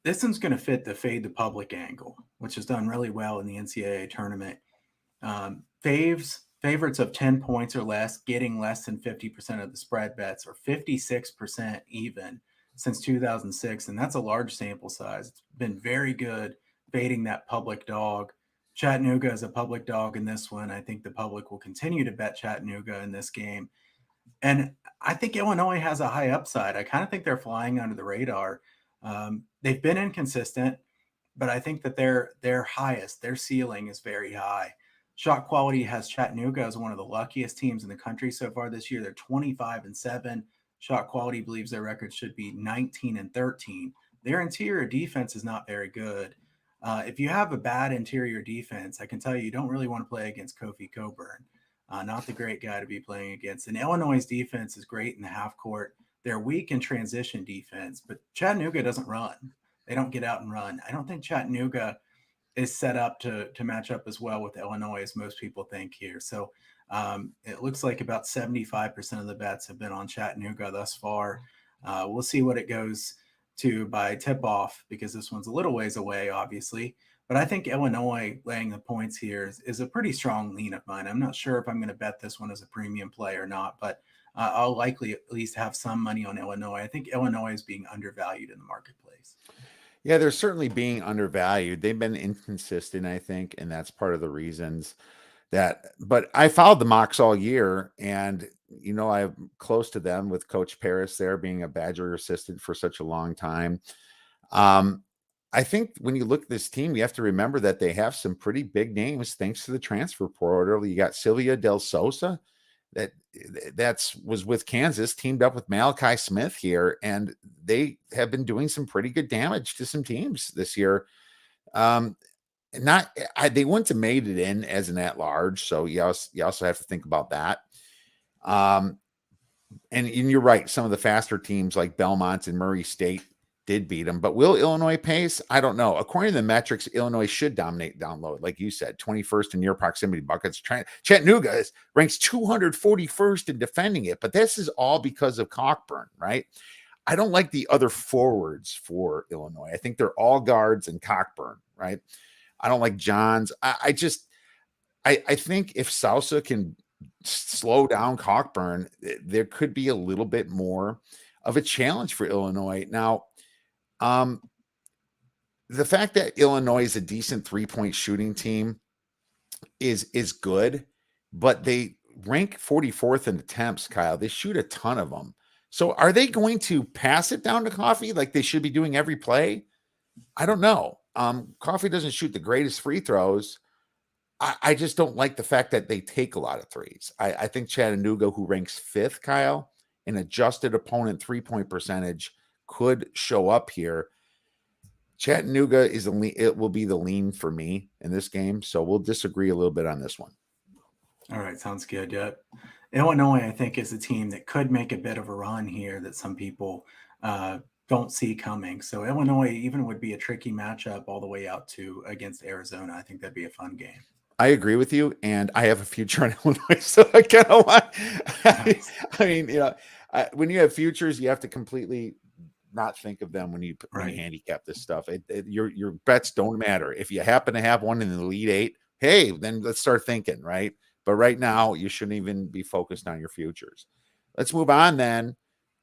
This one's going to fit the fade the public angle, which has done really well in the NCAA tournament. Favorites of 10 points or less, getting less than 50% of the spread bets, or 56% even since 2006. And that's a large sample size. It's been very good fading that public dog. Chattanooga is a public dog in this one. I think the public will continue to bet Chattanooga in this game. And I think Illinois has a high upside. I kind of think they're flying under the radar. They've been inconsistent, but I think that their highest, their ceiling is very high. Shot quality has Chattanooga as one of the luckiest teams in the country so far this year. They're 25-7. Shot quality believes their record should be 19-13. Their interior defense is not very good. If you have a bad interior defense, I can tell you don't really want to play against Kofi Coburn. Not the great guy to be playing against. And Illinois' defense is great in the half court. They're weak in transition defense, but Chattanooga doesn't run. They don't get out and run. I don't think Chattanooga is set up to match up as well with Illinois as most people think here. So it looks like about 75% of the bets have been on Chattanooga thus far. We'll see what it goes to by tip-off, because this one's a little ways away, obviously. But I think Illinois laying the points here is a pretty strong lean of mine. I'm not sure if I'm going to bet this one as a premium play or not, but I'll likely at least have some money on Illinois. I think Illinois is being undervalued in the marketplace. Yeah, they're certainly being undervalued. They've been inconsistent, I think, and that's part of the reasons but I followed the Mocs all year, and I'm close to them with Coach Paris there being a Badger assistant for such a long time. I think when you look at this team, you have to remember that they have some pretty big names thanks to the transfer portal. You got Silvia Del Sosa, that was with Kansas, teamed up with Malachi Smith here, and they have been doing some pretty good damage to some teams this year. They wouldn't have made it in as an at-large, so you also have to think about that. And you're right, some of the faster teams like Belmont and Murray State did beat them, but will Illinois pace? I don't know. According to the metrics, Illinois should dominate down low, like you said, 21st in near proximity buckets. Chattanooga ranks 241st in defending it, but this is all because of Cockburn, right? I don't like the other forwards for Illinois. I think they're all guards and Cockburn, right? I don't like Johns. I think if Sousa can slow down Cockburn, there could be a little bit more of a challenge for Illinois. Now, the fact that Illinois is a decent 3-point shooting team is good, but they rank 44th in attempts, Kyle. They shoot a ton of them. So are they going to pass it down to Coffee like they should be doing every play? I don't know. Coffee doesn't shoot the greatest free throws. I just don't like the fact that they take a lot of threes. I think Chattanooga, who ranks 5th, Kyle, an adjusted opponent 3-point percentage, could show up here. Chattanooga it will be the lean for me in this game, so we'll disagree a little bit on this one. All right, sounds good. Yep. Illinois, I think, is a team that could make a bit of a run here that some people don't see coming. So Illinois even would be a tricky matchup all the way out to against Arizona. I think that'd be a fun game. I agree with you, and I have a future on Illinois, so I kind of want. Nice. I mean, when you have futures, you have to completely not think of them when you handicap this stuff. Your bets don't matter. If you happen to have one in the Elite Eight, hey, then let's start thinking, right? But right now, you shouldn't even be focused on your futures. Let's move on then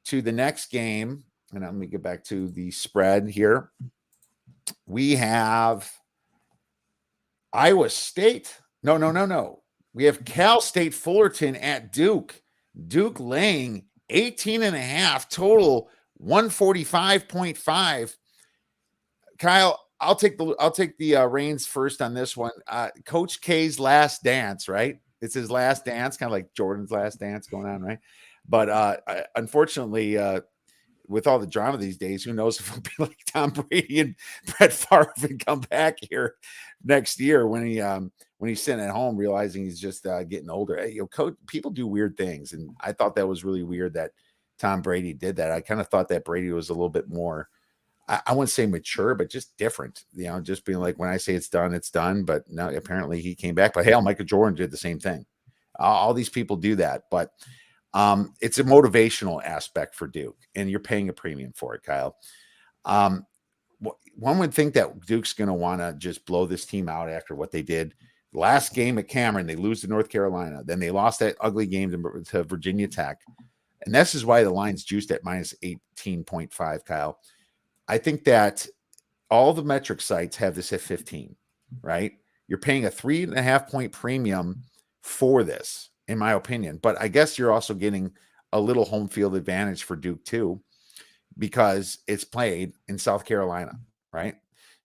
to the next game, and let me get back to the spread here. We have Iowa State. No. We have Cal State Fullerton at Duke. Duke laying 18.5 total, 145.5. Kyle, I'll take the reins first on this one. Coach K's last dance, right? It's his last dance, kind of like Jordan's last dance going on, right? But unfortunately, with all the drama these days, who knows if it'll be like Tom Brady and Brett Favre and come back here next year when he's sitting at home realizing he's just getting older. Hey, coach, people do weird things, and I thought that was really weird that Tom Brady did that. I kind of thought that Brady was a little bit more, I wouldn't say mature, but just different. Just being like, when I say it's done, it's done. But no, apparently he came back. But hell, Michael Jordan did the same thing. All these people do that, but it's a motivational aspect for Duke, and you're paying a premium for it, Kyle. One would think that Duke's going to want to just blow this team out after what they did last game at Cameron. They lose to North Carolina. Then they lost that ugly game to Virginia Tech. And this is why the line's juiced at minus 18.5, Kyle. I think that all the metric sites have this at 15, right? You're paying a 3.5-point premium for this, in my opinion. But I guess you're also getting a little home field advantage for Duke too, because it's played in South Carolina, right?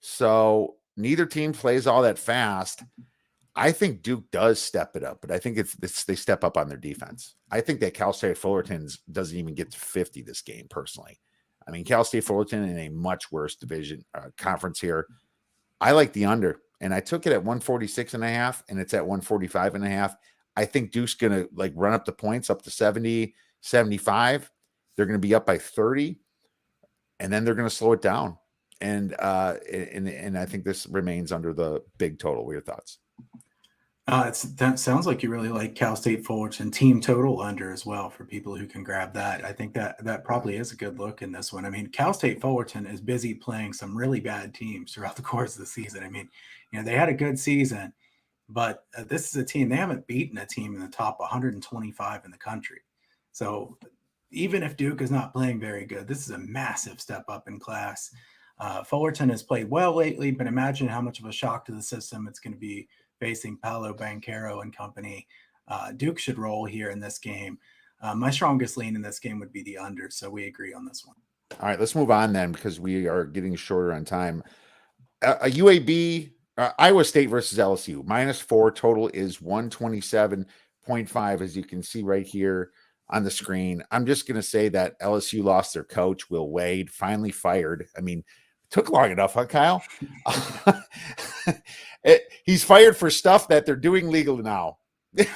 So neither team plays all that fast. I think Duke does step it up, but I think it's they step up on their defense. I think that Cal State Fullerton doesn't even get to 50 this game, personally. I mean, Cal State Fullerton in a much worse division conference here. I like the under, and I took it at 146.5, and it's at 145.5. I think Duke's going to run up the points up to 70, 75. They're going to be up by 30, and then they're going to slow it down. And I think this remains under the big total. What are your thoughts? That sounds like you really like Cal State Fullerton team total under as well for people who can grab that. I think that probably is a good look in this one. I mean, Cal State Fullerton is busy playing some really bad teams throughout the course of the season. I mean, they had a good season, but this is a team, they haven't beaten a team in the top 125 in the country. So even if Duke is not playing very good, this is a massive step up in class. Fullerton has played well lately, but imagine how much of a shock to the system it's going to be facing Paolo Banchero and company. Duke should roll here in this game. My strongest lean in this game would be the under, so we agree on this one. All right, let's move on then, because we are getting shorter on time. A UAB, Iowa State versus LSU, -4 total is 127.5, as you can see right here on the screen. I'm just going to say that LSU lost their coach, Will Wade, finally fired. I mean, took long enough, huh, Kyle? He's fired for stuff that they're doing legal now. It's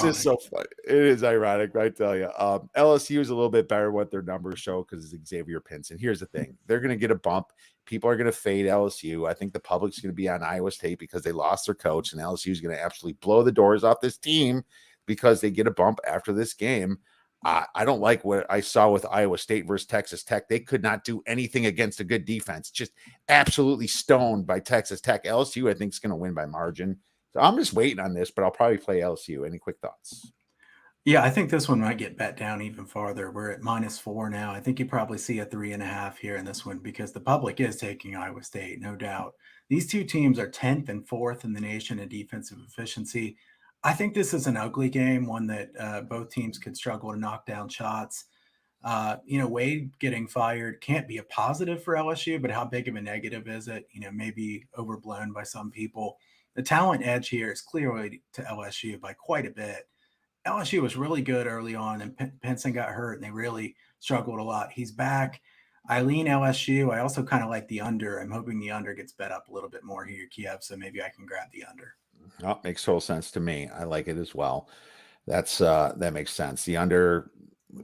just so funny. It is ironic, I tell you. LSU is a little bit better what their numbers show because it's Xavier Pinson. Here's the thing. They're going to get a bump. People are going to fade LSU. I think the public's going to be on Iowa State because they lost their coach, and LSU is going to absolutely blow the doors off this team because they get a bump after this game. I don't like what I saw with Iowa State versus Texas Tech. They could not do anything against a good defense. Just absolutely stoned by Texas Tech. LSU, I think, is going to win by margin. So I'm just waiting on this, but I'll probably play LSU. Any quick thoughts? Yeah, I think this one might get bet down even farther. We're at -4 now. I think you probably see a 3.5 here in this one because the public is taking Iowa State, no doubt. These two teams are 10th and 4th in the nation in defensive efficiency. I think this is an ugly game, one that both teams could struggle to knock down shots. Wade getting fired can't be a positive for LSU, but how big of a negative is it? Maybe overblown by some people. The talent edge here is clearly to LSU by quite a bit. LSU was really good early on, and Pinson got hurt, and they really struggled a lot. He's back. I lean LSU. I also kind of like the under. I'm hoping the under gets bet up a little bit more here, Kiev, so maybe I can grab the under. Oh, makes total sense to me. I like it as well. That makes sense. The under,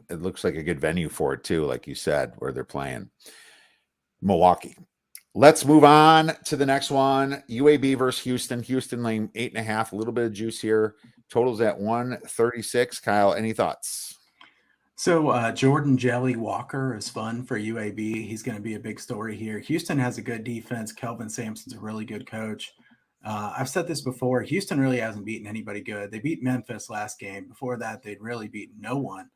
it looks like a good venue for it too, like you said, where they're playing. Milwaukee. Let's move on to the next one. UAB versus Houston. Houston laying 8.5, a little bit of juice here. Totals at 136. Kyle, any thoughts? So Jordan Jelly Walker is fun for UAB. He's going to be a big story here. Houston has a good defense. Kelvin Sampson's a really good coach. I've said this before. Houston really hasn't beaten anybody good. They beat Memphis last game. Before that, they'd really beaten no one.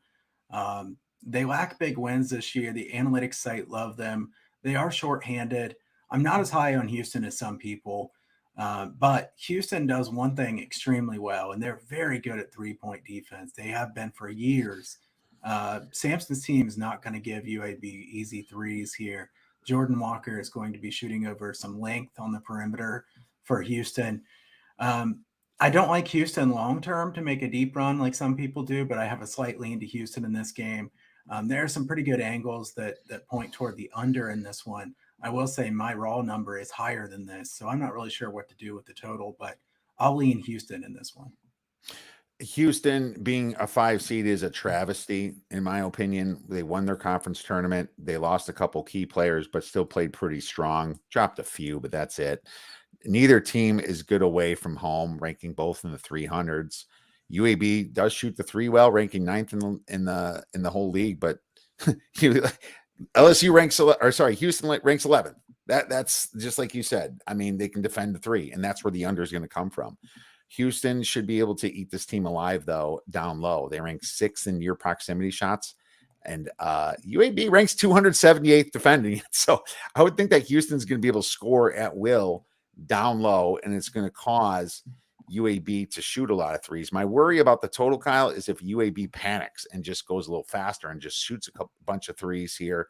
They lack big wins this year. The analytics site love them. They are shorthanded. I'm not as high on Houston as some people, but Houston does one thing extremely well, and they're very good at three-point defense. They have been for years. Sampson's team is not going to give UAB easy threes here. Jordan Walker is going to be shooting over some length on the perimeter for Houston. I don't like Houston long-term to make a deep run like some people do, but I have a slight lean to Houston in this game. There are some pretty good angles that point toward the under in this one. I will say my raw number is higher than this, so I'm not really sure what to do with the total, but I'll lean Houston in this one. Houston being a 5 seed is a travesty, in my opinion. They won their conference tournament. They lost a couple key players, but still played pretty strong. Dropped a few, but that's it. Neither team is good away from home, ranking both in the 300s. UAB does shoot the three well, ranking 9th in the whole league, but LSU ranks, or sorry, Houston ranks 11th. That's just like you said. I mean, they can defend the three, and that's where the under is going to come from. Houston should be able to eat this team alive, though, down low. They rank 6th in near proximity shots, and UAB ranks 278th defending it. So I would think that Houston's going to be able to score at will down low, and it's going to cause UAB to shoot a lot of threes. My worry about the total, Kyle, is if UAB panics and just goes a little faster and just shoots a bunch of threes here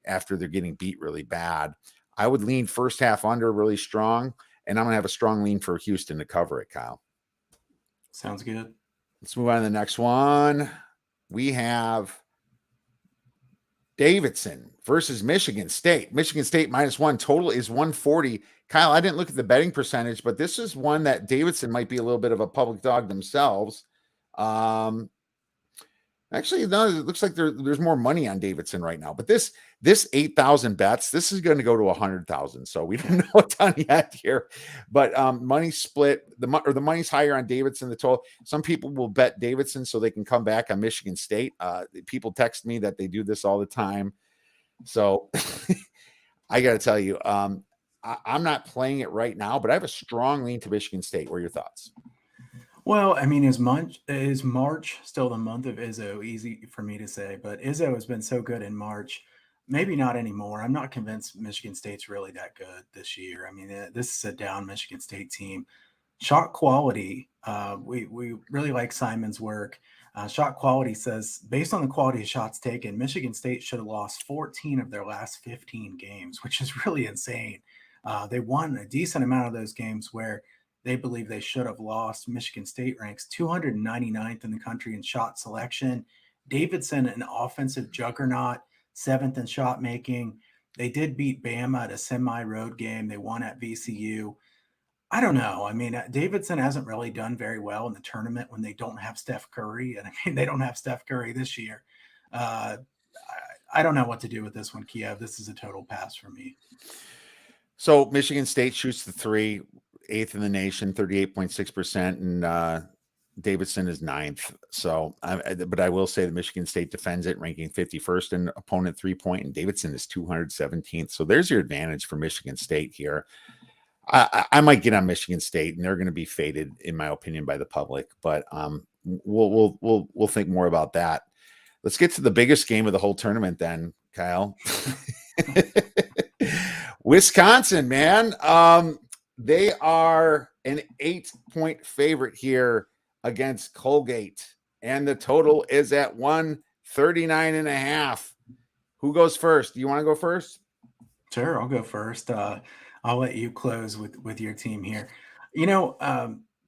after they're getting beat really bad. I would lean first half under really strong, and I'm going to have a strong lean for Houston to cover it, Kyle. Sounds good. Let's move on to the next one. We have Davidson versus Michigan State. Michigan State -1. Total is 140. Kyle, I didn't look at the betting percentage, but this is one that Davidson might be a little bit of a public dog themselves. Actually, no, it looks like there's more money on Davidson right now. But this 8,000 bets, this is going to go to 100,000. So we don't know a ton yet here. But money split, the money's higher on Davidson. The total. Some people will bet Davidson so they can come back on Michigan State. People text me that they do this all the time. So I got to tell you, I'm not playing it right now, but I have a strong lean to Michigan State. What are your thoughts? Well, I mean, is March still the month of Izzo? Easy for me to say, but Izzo has been so good in March. Maybe not anymore. I'm not convinced Michigan State's really that good this year. I mean, this is a down Michigan State team. Shot quality, we really like Simon's work. Shot quality says, based on the quality of shots taken, Michigan State should have lost 14 of their last 15 games, which is really insane. They won a decent amount of those games where they believe they should have lost. Michigan State ranks 299th in the country in shot selection. Davidson, an offensive juggernaut, 7th in shot making. They did beat Bama at a semi-road game. They won at VCU. I don't know. I mean, Davidson hasn't really done very well in the tournament when they don't have Steph Curry. And I mean, they don't have Steph Curry this year. I don't know what to do with this one, Kiev. This is a total pass for me. So Michigan State shoots the three, 8th in the nation, 38.6%, and Davidson is 9th. So, but I will say that Michigan State defends it, ranking 51st in opponent 3-point, and Davidson is 217th. So there's your advantage for Michigan State here. I might get on Michigan State, and they're going to be faded, in my opinion, by the public. But we'll think more about that. Let's get to the biggest game of the whole tournament, then, Kyle. Wisconsin, man. They are an 8-point favorite here against Colgate, and the total is at 139.5. Who goes first? Do you want to go first? Sure, I'll go first. I'll let you close with your team here.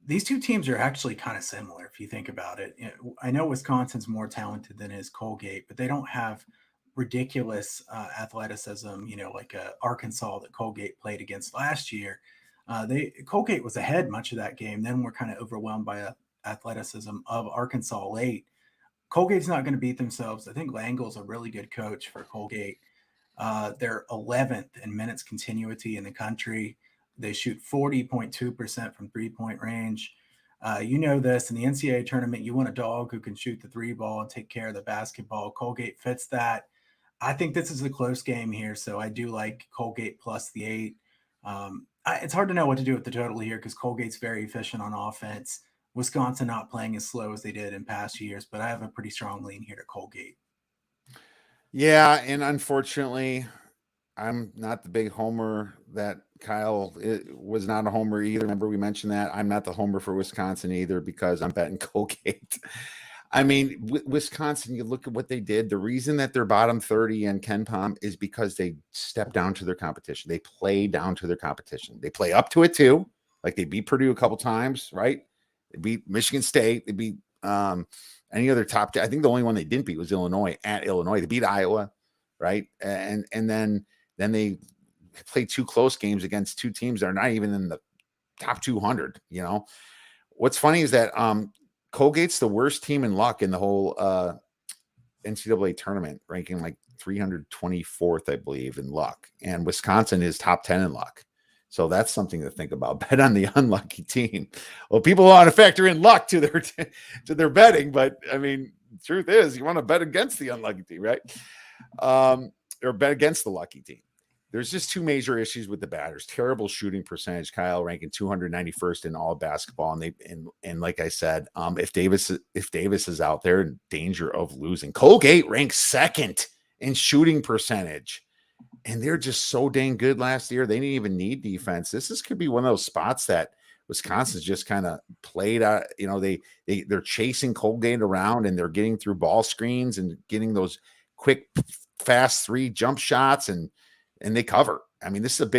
These two teams are actually kind of similar if you think about it. I know Wisconsin's more talented than is Colgate, but they don't have ridiculous athleticism, like Arkansas that Colgate played against last year. Colgate was ahead much of that game. Then we're kind of overwhelmed by athleticism of Arkansas late. Colgate's not going to beat themselves. I think Langle's a really good coach for Colgate. They're 11th in minutes continuity in the country. They shoot 40.2% from three-point range. You know this, in the NCAA tournament, you want a dog who can shoot the three ball and take care of the basketball. Colgate fits that. I think this is a close game here, so I do like Colgate plus the 8. It's hard to know what to do with the total here because Colgate's very efficient on offense. Wisconsin not playing as slow as they did in past years, but I have a pretty strong lean here to Colgate. Yeah, and unfortunately, I'm not the big homer that Kyle was not a homer either. Remember, we mentioned that. I'm not the homer for Wisconsin either because I'm betting Colgate. I mean, Wisconsin, you look at what they did. The reason that they're bottom 30 in KenPom is because they step down to their competition. They play down to their competition. They play up to it too. Like they beat Purdue a couple times, right? They beat Michigan State. They beat any other top. I think the only one they didn't beat was Illinois at Illinois. They beat Iowa, right? And then they played 2 close games against 2 teams that are not even in the top 200. What's funny is that Colgate's the worst team in luck in the whole NCAA tournament, ranking like 324th, I believe, in luck. And Wisconsin is top 10 in luck. So that's something to think about. Bet on the unlucky team. Well, people want to factor in luck to their betting, but I mean, the truth is you want to bet against the unlucky team, right? Or bet against the lucky team. There's just 2 major issues with the batters. Terrible shooting percentage. Kyle ranking 291st in all basketball, and like I said, if Davis is out there in danger of losing, Colgate ranks 2nd in shooting percentage, and they're just so dang good last year. They didn't even need defense. This could be one of those spots that Wisconsin's just kind of played out. They're chasing Colgate around, and they're getting through ball screens and getting those quick, fast 3 jump shots and they cover. I mean, this is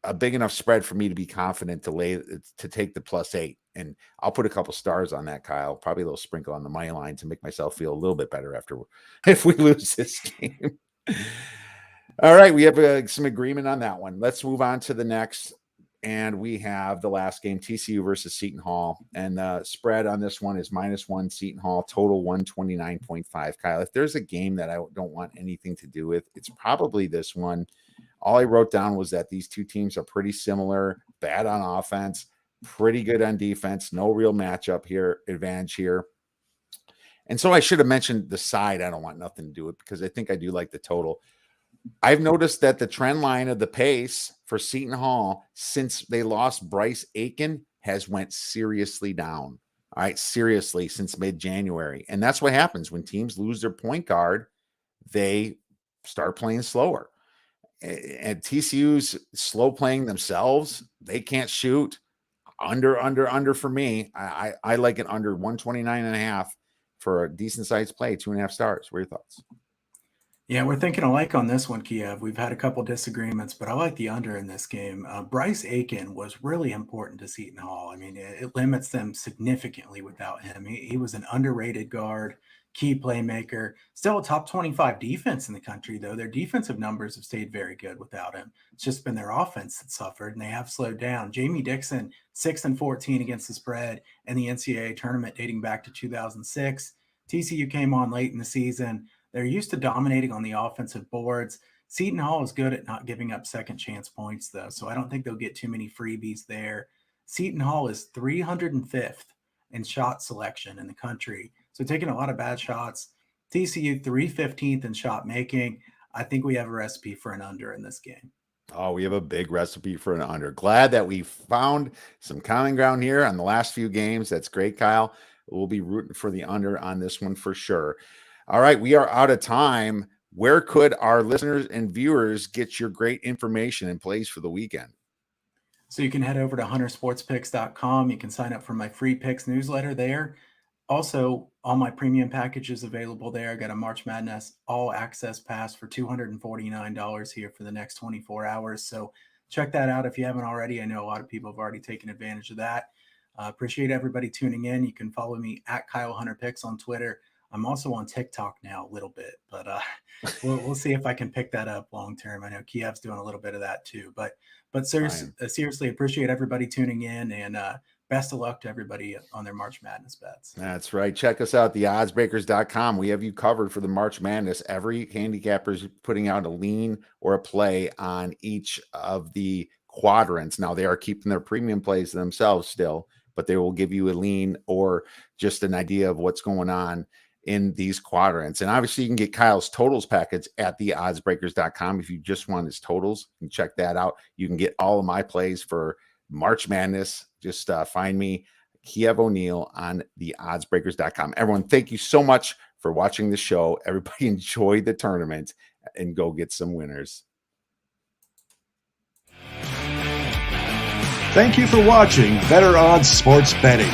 a big enough spread for me to be confident to take the plus 8. And I'll put a couple stars on that, Kyle. Probably a little sprinkle on the money line to make myself feel a little bit better if we lose this game. All right, we have some agreement on that one. Let's move on to the next. And we have the last game, TCU versus Seton Hall. And the spread on this one is -1 Seton Hall, total 129.5. Kyle, if there's a game that I don't want anything to do with, it's probably this one. All I wrote down was that these 2 teams are pretty similar, bad on offense, pretty good on defense, no real matchup here, advantage here. And so I should have mentioned the side. I don't want nothing to do with it because I think I do like the total. I've noticed that the trend line of the pace for Seton Hall since they lost Bryce Aiken has went seriously down. All right, seriously, since mid-January. And that's what happens when teams lose their point guard, they start playing slower. And TCU's slow playing themselves. They can't shoot. Under for me. I like it under 129.5 for a decent sized play, 2.5 stars. What are your thoughts? Yeah, we're thinking alike on this one, Kiev. We've had a couple disagreements, but I like the under in this game. Bryce Aiken was really important to Seton Hall. I mean, it limits them significantly without him. He was an underrated guard, key playmaker, still a top 25 defense in the country, though. Their defensive numbers have stayed very good without him. It's just been their offense that suffered, and they have slowed down. Jamie Dixon, 6-14 against the spread in the NCAA tournament dating back to 2006. TCU came on late in the season. They're used to dominating on the offensive boards. Seton Hall is good at not giving up second chance points, though, so I don't think they'll get too many freebies there. Seton Hall is 305th in shot selection in the country, so taking a lot of bad shots. TCU 315th in shot making. I think we have a recipe for an under in this game. Oh, we have a big recipe for an under. Glad that we found some common ground here on the last few games. That's great, Kyle. We'll be rooting for the under on this one for sure. All right, we are out of time. Where could our listeners and viewers get your great information and plays for the weekend? So you can head over to huntersportspicks.com. You can sign up for my free picks newsletter there. Also, all my premium packages available there. I got a March Madness all access pass for $249 here for the next 24 hours. So check that out if you haven't already. I know a lot of people have already taken advantage of that. Appreciate everybody tuning in. You can follow me at Kyle Hunter Picks on Twitter. I'm also on TikTok now a little bit, but we'll see if I can pick that up long term. I know Kiev's doing a little bit of that too. But seriously appreciate everybody tuning in, and best of luck to everybody on their March Madness bets. That's right. Check us out, theoddsbreakers.com. We have you covered for the March Madness. Every handicapper is putting out a lean or a play on each of the quadrants. Now, they are keeping their premium plays themselves still, but they will give you a lean or just an idea of what's going on in these quadrants. And obviously you can get Kyle's totals package at theoddsbreakers.com. If you just want his totals, you can check that out. You can get all of my plays for March Madness. Just find me, Kiev O'Neill, on theoddsbreakers.com. Everyone, thank you so much for watching the show. Everybody enjoy the tournament and go get some winners. Thank you for watching Better Odds Sports Betting.